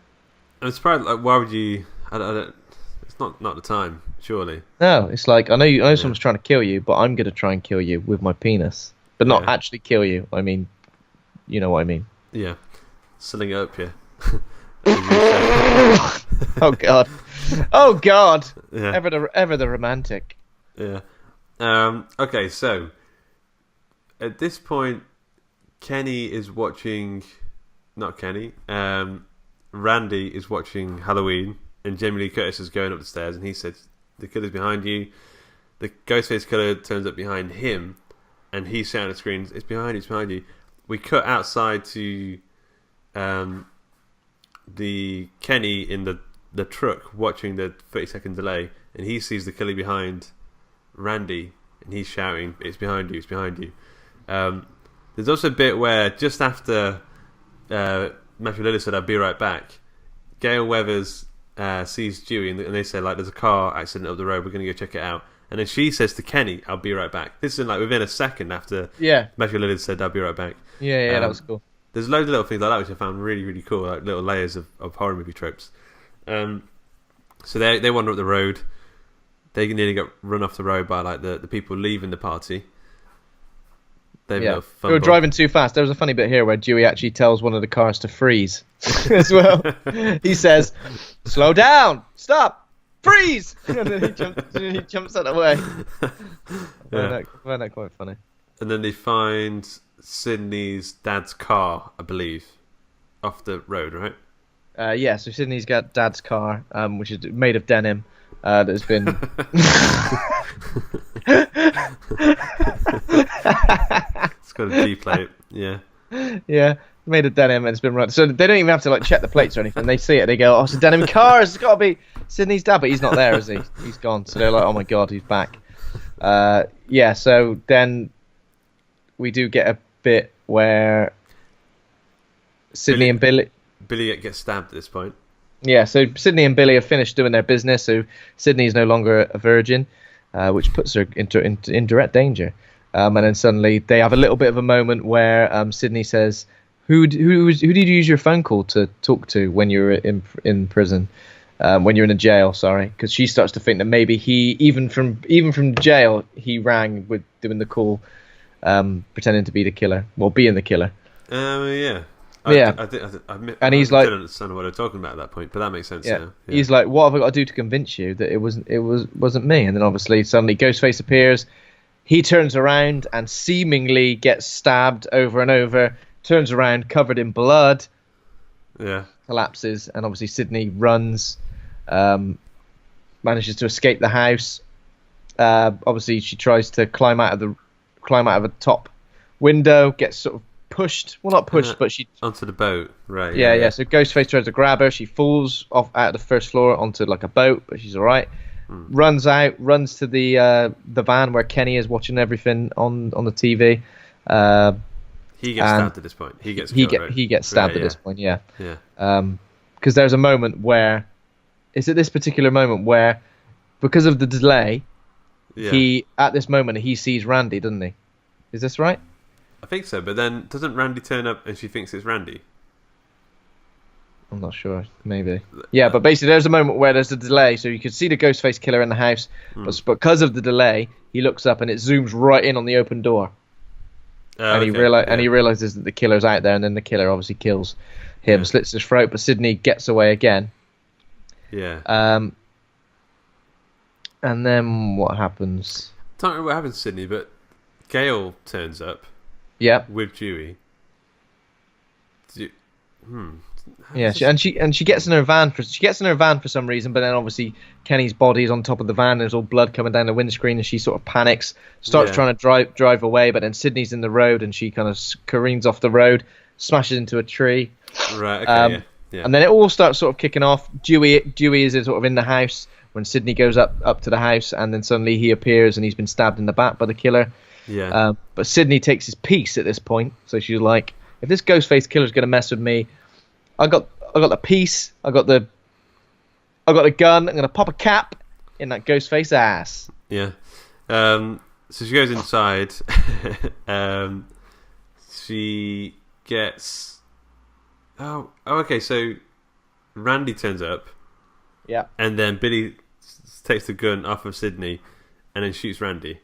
I'm surprised. Like, why would you? I don't. It's not the time, surely. No, it's like I know someone's trying to kill you, but I'm gonna try and kill you with my penis, but not actually kill you. I mean, you know what I mean? Yeah, sling it up, yeah. Oh God! Yeah. Ever the romantic. Yeah. Okay, so at this point, Kenny is watching. Not Kenny. Randy is watching Halloween, and Jamie Lee Curtis is going up the stairs, and he says, "The killer's behind you." The Ghostface killer turns up behind him, and he's shouting at the screen, "It's behind you! It's behind you!" We cut outside to the Kenny in the truck watching the 30-second delay, and he sees the killer behind Randy, and he's shouting, "It's behind you! It's behind you!" There's also a bit where just after Matthew Lillard said, "I'll be right back," Gail Weathers sees Dewey, and they say, like, "There's a car accident up the road. We're going to go check it out." And then she says to Kenny, "I'll be right back." This is like within a second after Matthew Lillard said, "I'll be right back." Yeah, that was cool. There's loads of little things like that which I found really, really cool, like little layers of horror movie tropes. So they wander up the road. They nearly get run off the road by like the people leaving the party. They were driving too fast. There was a funny bit here where Dewey actually tells one of the cars to freeze as well. He says, "Slow down, stop, freeze!" And then he jumps out of the way. I find that quite funny. And then they find Sidney's dad's car, I believe, off the road, right? So Sidney's got dad's car, which is made of denim, that has been... It's got a D-plate, yeah. Yeah, made of denim, and it's been run. So they don't even have to like check the plates or anything. They see it, they go, "Oh, it's a denim car, it's got to be Sidney's dad," but he's not there, is he? He's gone. So they're like, "Oh my God, he's back." So then we do get a bit where Sidney and Billy gets stabbed at this point. Yeah, so Sidney and Billy have finished doing their business, so Sidney is no longer a virgin, which puts her in direct danger. And then suddenly they have a little bit of a moment where Sidney says, "Who did you use your phone call to talk to when you were in prison, when you're in a jail?" Sorry, because she starts to think that maybe he even from jail he rang with doing the call, pretending to be the killer, being the killer. Yeah. And he's like, I don't understand what they're talking about at that point, but that makes sense. Yeah. He's like, "What have I got to do to convince you that it wasn't me?" And then obviously suddenly Ghostface appears. He turns around and seemingly gets stabbed over and over. Turns around covered in blood. Yeah. Collapses, and obviously Sidney runs, manages to escape the house. Obviously she tries to climb out of a top window, gets sort of pushed. Well, not pushed, but she onto the boat, right? Yeah. So Ghostface tries to grab her. She falls off out of the first floor onto like a boat, but she's all right. Runs to the van where Kenny is watching everything on the TV. He gets stabbed at this point. He gets stabbed at this point. Yeah. Because there's a moment where it's at this particular moment where, because of the delay, he sees Randy, doesn't he? Is this right? I think so, but then doesn't Randy turn up and she thinks it's Randy? I'm not sure. Maybe. Yeah, but basically there's a moment where there's a delay, so you can see the Ghostface killer in the house, but because of the delay, he looks up and it zooms right in on the open door. And he realizes that the killer's out there, and then the killer obviously kills him, slits his throat, but Sidney gets away again. Yeah. And then what happens? I don't know what happens to Sidney, but Gail turns up. Yeah. With Dewey. Yeah, and she gets in her van for some reason, but then obviously Kenny's body is on top of the van. There's all blood coming down the windscreen, and she sort of panics, starts trying to drive away, but then Sidney's in the road, and she kind of careens off the road, smashes into a tree. Right. Okay. Yeah. And then it all starts sort of kicking off. Dewey is sort of in the house when Sidney goes up to the house, and then suddenly he appears and he's been stabbed in the back by the killer. Yeah. But Sidney takes his piece at this point, so she's like, if this Ghostface killer's gonna mess with me, I got the piece, I got the gun, I'm gonna pop a cap in that Ghostface ass. Yeah. So she goes inside. She gets. Oh, okay. So Randy turns up. Yeah. And then Billy takes the gun off of Sidney, and then shoots Randy.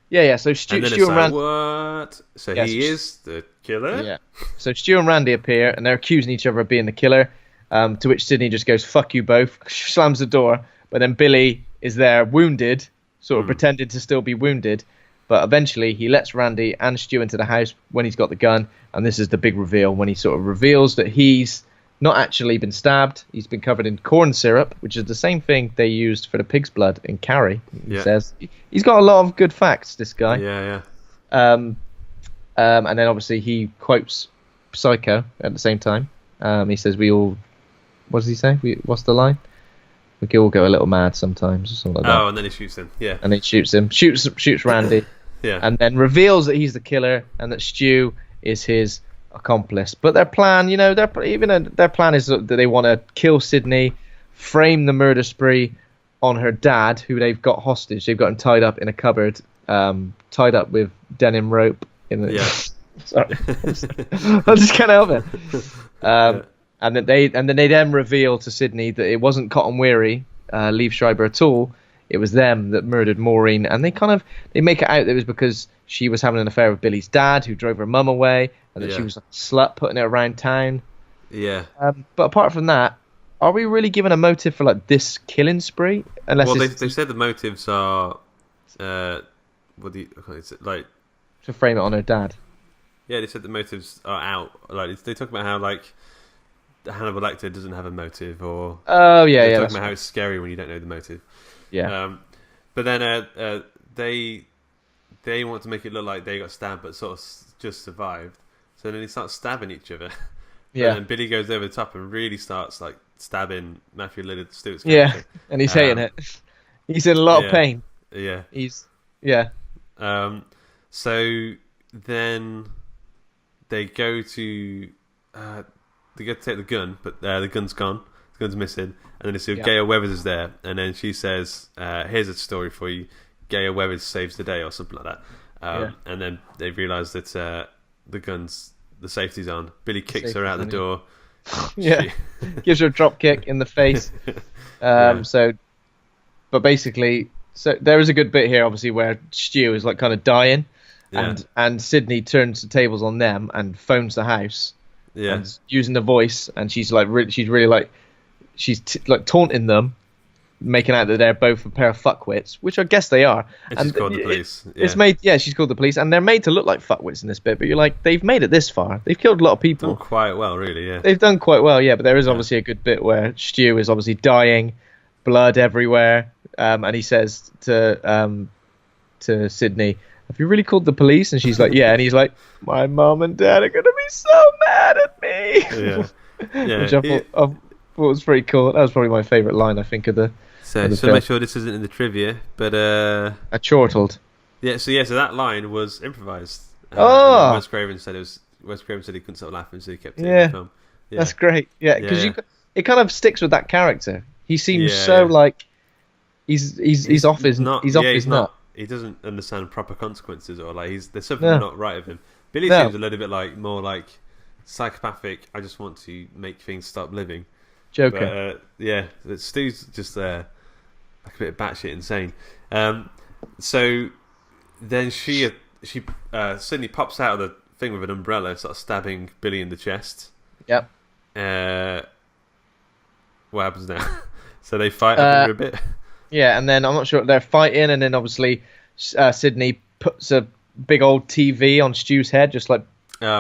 Yeah. So Stu and then and it's like, Randy. what? So Yes. he is the killer. Yeah. So Stu and Randy appear, and they're accusing each other of being the killer. To which Sidney just goes, "Fuck you both," slams the door. But then Billy is there, wounded, sort of pretended to still be wounded. But eventually he lets Randy and Stu into the house when he's got the gun. And this is the big reveal, when he sort of reveals that he's not actually been stabbed. He's been covered in corn syrup, which is the same thing they used for the pig's blood in Carrie. He says he's got a lot of good facts, this guy. Yeah. And then obviously he quotes Psycho at the same time. He says, what does he say? What's the line? We can all go a little mad sometimes, or something like that. Oh, and then he shoots him. Yeah. And he shoots him. Shoots Randy. Yeah. And then reveals that he's the killer and that Stu is his accomplice. But their plan, their plan is that they want to kill Sidney, frame the murder spree on her dad, who they've got hostage. They've got him tied up in a cupboard, tied up with denim rope. Yeah. Sorry, I just can't help it. And then they reveal to Sidney that it wasn't Cotton Weary, Liev Schreiber at all. It was them that murdered Maureen, and they make it out that it was because she was having an affair with Billy's dad, who drove her mum away, and that she was like a slut putting it around town. Yeah. But apart from that, are we really given a motive for like this killing spree? Unless they said the motives are, like to frame it on her dad. Yeah, they said the motives are out. Like they talk about how like Hannibal Lecter doesn't have a motive, or talking about how it's scary when you don't know the motive. Yeah. But then they want to make it look like they got stabbed but sort of just survived. So then they start stabbing each other. Yeah. And Billy goes over the top and really starts like stabbing Matthew Lillard, Stewart's character. Yeah, and he's hating it. He's in a lot of pain. Yeah. So then they go to take the gun, but the gun's gone. The gun's missing. And then they see Gail Weathers is there, and then she says, "Here's a story for you. Gail Weathers saves the day," or something like that. And then they realise that the safety's on. Billy kicks her out the door. Gives her a drop kick in the face. But basically, there is a good bit here, obviously, where Stu is like kind of dying, and Sidney turns the tables on them and phones the house. Yeah. And using the voice, and she's taunting them, making out that they're both a pair of fuckwits, which I guess they are. And she's called the police. She's called the police, and they're made to look like fuckwits in this bit. But you're like, they've made it this far. They've killed a lot of people. Done quite well, really. Yeah. They've done quite well, yeah. But there is obviously a good bit where Stu is obviously dying, blood everywhere, and he says to Sidney, "Have you really called the police?" And she's like, "Yeah." And he's like, "My mum and dad are gonna be so mad at me." Which I thought was pretty cool. That was probably my favourite line, I think, of the. So just to make sure this isn't in the trivia, but I chortled. Yeah. So that line was improvised. Wes Craven said he couldn't stop laughing, so he kept it in the film. Yeah. That's great. Yeah, because it kind of sticks with that character. He seems like he's off his nut. He doesn't understand proper consequences, or like there's something not right with him. Billy seems a little bit like more like psychopathic. I just want to make things stop living. Joker. But, Stu's just like a bit batshit insane. So then Sidney pops out of the thing with an umbrella, sort of stabbing Billy in the chest. Yep. What happens now? So they fight for a bit. Yeah, and then I'm not sure they're fighting, and then obviously Sidney puts a big old TV on Stu's head, just like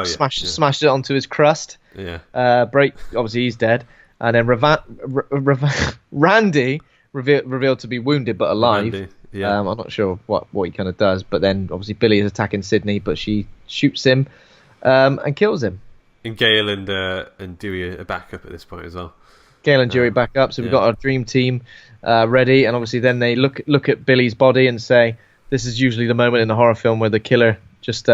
smashed it onto his crust. Yeah. Obviously he's dead, and then Randy revealed to be wounded but alive. Randy, yeah. I'm not sure what he kind of does, but then obviously Billy is attacking Sidney, but she shoots him and kills him. And Gale and Dewey are back up at this point as well. Gale and Dewey back up, so we've got our dream team ready, and obviously then they look at Billy's body and say, this is usually the moment in a horror film where the killer just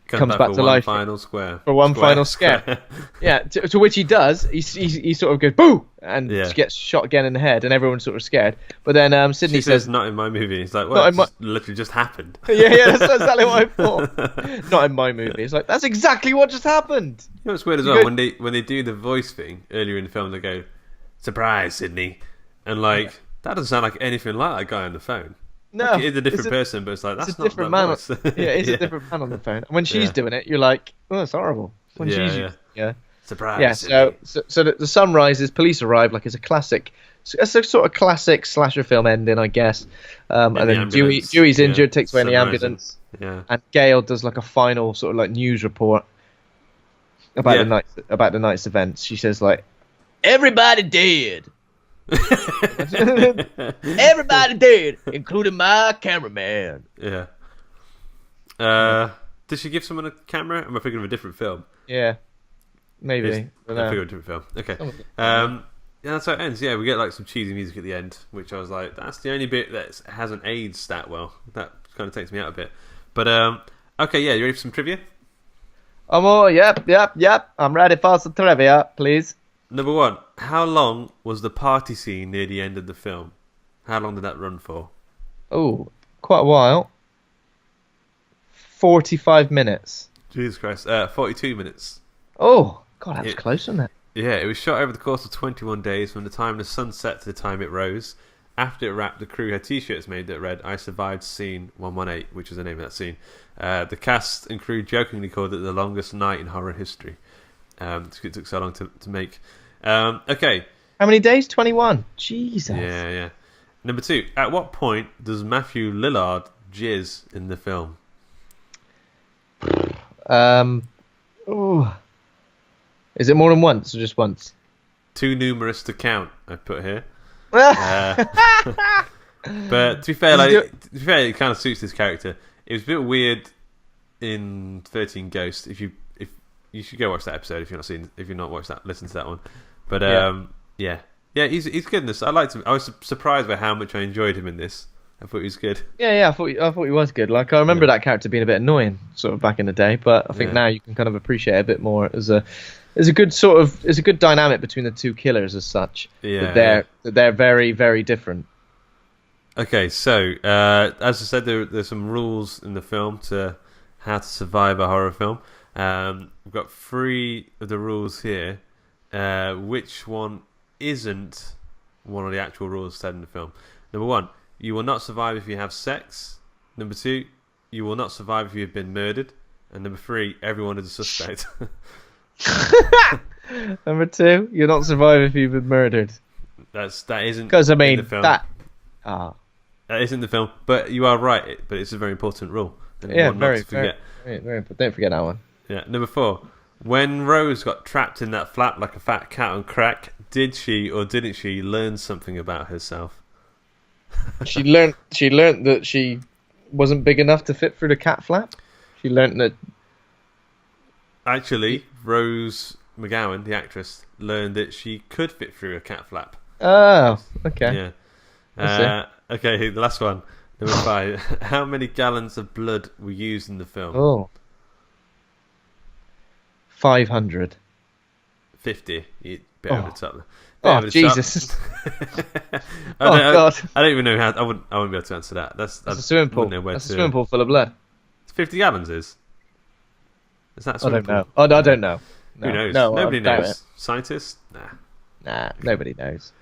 comes back to life final square. For one final scare. Yeah, to which he does. He sort of goes, boo! And gets shot again in the head, and everyone's sort of scared. But then Sidney says, not in my movie. He's like, well, it literally just happened. Yeah, that's exactly what I thought. Not in my movie. It's like, that's exactly what just happened. You know what's weird as well? When they do the voice thing earlier in the film, they go, surprise, Sidney. And like, that doesn't sound like anything like that guy on the phone. No, like, it's a different person, but it's like, that's a different man. It's a different man on the phone. And when she's doing it, you're like, oh, it's horrible. When she's surprise. Yeah. So the sun rises. Police arrive. Like it's a sort of classic slasher film ending, I guess. And then Dewey's injured, takes away in the ambulance. Yeah. And Gale does like a final sort of like news report about the night's events. She says like, everybody dead. Everybody dead, including my cameraman. Yeah. Did she give someone a camera? Am I thinking of a different film? Yeah, maybe. I think of a different film. Okay. Yeah, that's how it ends. Yeah, we get like some cheesy music at the end, which I was like, that's the only bit that hasn't aged that well. That kind of takes me out a bit. But okay, yeah, you ready for some trivia? Yep. I'm ready for some trivia, please. Number 1, how long was the party scene near the end of the film? How long did that run for? Oh, quite a while. 45 minutes. Jesus Christ. 42 minutes. Oh, God, that was close, wasn't it? Yeah, it was shot over the course of 21 days from the time the sun set to the time it rose. After it wrapped, the crew had t-shirts made that read, I survived scene 118, which is the name of that scene. The cast and crew jokingly called it the longest night in horror history. It took so long to make. Okay. How many days? 21. Jesus. Yeah. Number 2. At what point does Matthew Lillard jizz in the film? Is it more than once or just once? Too numerous to count, I put here. But to be fair, it kind of suits this character. It was a bit weird in 13 Ghosts. If you should go watch that episode if you're not watched that, listen to that one. But yeah, he's good in this. I liked him. I was surprised by how much I enjoyed him in this. I thought he was good. Yeah, I thought he was good. Like I remember that character being a bit annoying, sort of back in the day. But I think now you can kind of appreciate it a bit more as a good dynamic between the two killers as such. Yeah, that they're very, very different. Okay, so as I said, there's some rules in the film to how to survive a horror film. We've got 3 of the rules here. Which one isn't one of the actual rules said in the film? Number 1, you will not survive if you have sex. Number 2, you will not survive if you have been murdered. And number 3, everyone is a suspect. Number 2, you'll not survive if you've been murdered. That isn't because I mean in the film. That isn't the film, but you are right. But it's a very important rule. Yeah, very. Don't forget that one. Yeah, number 4. When Rose got trapped in that flat like a fat cat on crack, did she or didn't she learn something about herself? She learned that she wasn't big enough to fit through the cat flap. She learned that. Actually, Rose McGowan, the actress, learned that she could fit through a cat flap. Oh, okay. Yeah. Okay, the last one. Number 5. How many gallons of blood were used in the film? Oh. 500. 50. Bit over the top. Oh, Jesus. God. I don't even know how. I wouldn't be able to answer that. That's a swimming pool. That's a swimming pool full of blood. 50 gallons is that a swimming pool? Know. Oh, no, I don't know. No. Who knows? No, nobody knows. Scientists? Nah, nobody knows.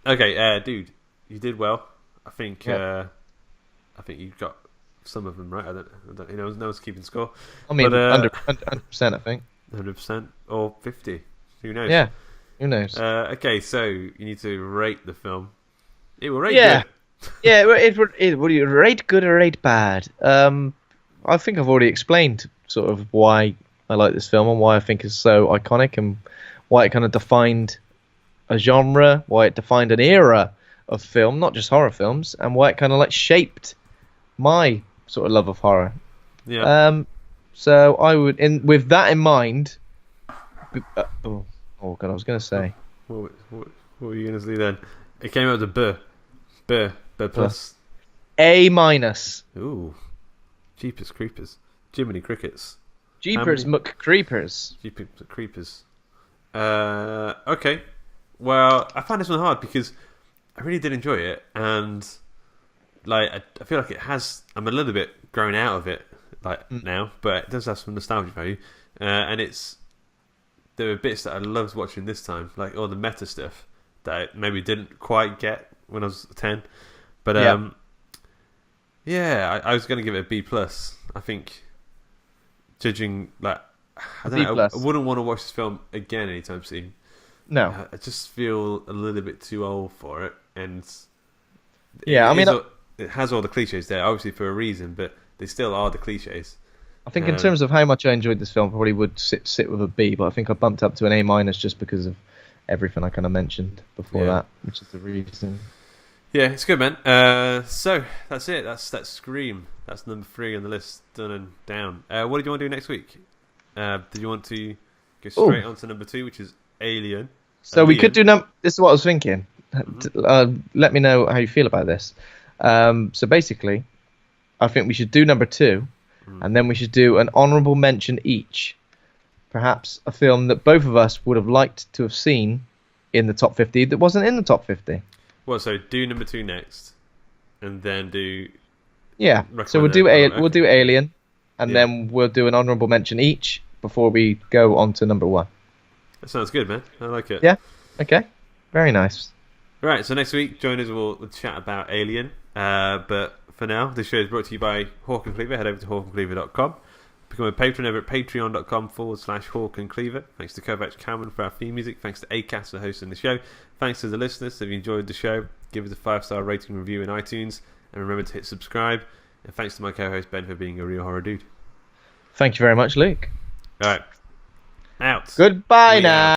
Okay, dude, you did well. I think you got some of them right. I don't no one's keeping score. I mean, 100%, I think. 100% or 50. Who knows? Yeah, who knows? Okay, so you need to rate the film. It will rate good. Yeah, would you rate good or rate bad? I think I've already explained sort of why I like this film and why I think it's so iconic and why it kind of defined a genre, why it defined an era of film, not just horror films, and why it kind of like shaped my sort of love of horror. Yeah. So I would, with that in mind, Oh God, I was going to say What were you going to say then? It came out with a B plus. A minus. Ooh, Jeepers Creepers, Jiminy Crickets, Jeepers McCreepers. Jeepers Creepers. Okay. Well, I found this one hard because I really did enjoy it, and like I feel like it has. I'm a little bit grown out of it now, but it does have some nostalgia value, and there were bits that I loved watching this time, like all the meta stuff that I maybe didn't quite get when I was 10. But I was going to give it a B plus. I think, judging I don't know, I wouldn't want to watch this film again anytime soon. No, I just feel a little bit too old for it, and it has all the cliches there, obviously for a reason, but they still are the cliches. I think in terms of how much I enjoyed this film, I probably would sit with a B, but I think I bumped up to an A minus just because of everything I kind of mentioned before that, which is the reason. Yeah, it's good, man. So that's it. That's Scream. That's number 3 on the list, done and down. What did you want to do next week? Did you want to go straight on to number 2, which is Alien? So we could do this is what I was thinking. Mm-hmm. Let me know how you feel about this. So basically, I think we should do number 2. And then we should do an honourable mention each. Perhaps a film that both of us would have liked to have seen in the top 50 that wasn't in the top 50. Well, so do number 2 next, and then do... Yeah, so we'll do Alien, and then we'll do an honourable mention each before we go on to number 1. That sounds good, man. I like it. Yeah, okay. Very nice. Right, so next week, join us, we'll chat about Alien. But for now, this show is brought to you by Hawk and Cleaver. Head over to hawkandcleaver.com. Become a patron over at patreon.com/Hawk and Cleaver. Thanks to Kovacs Cameron for our theme music. Thanks to Acast for hosting the show. Thanks to the listeners. If you enjoyed the show, give us a 5-star rating review in iTunes. And remember to hit subscribe. And thanks to my co-host Ben for being a real horror dude. Thank you very much, Luke. All right. Out. Goodbye now.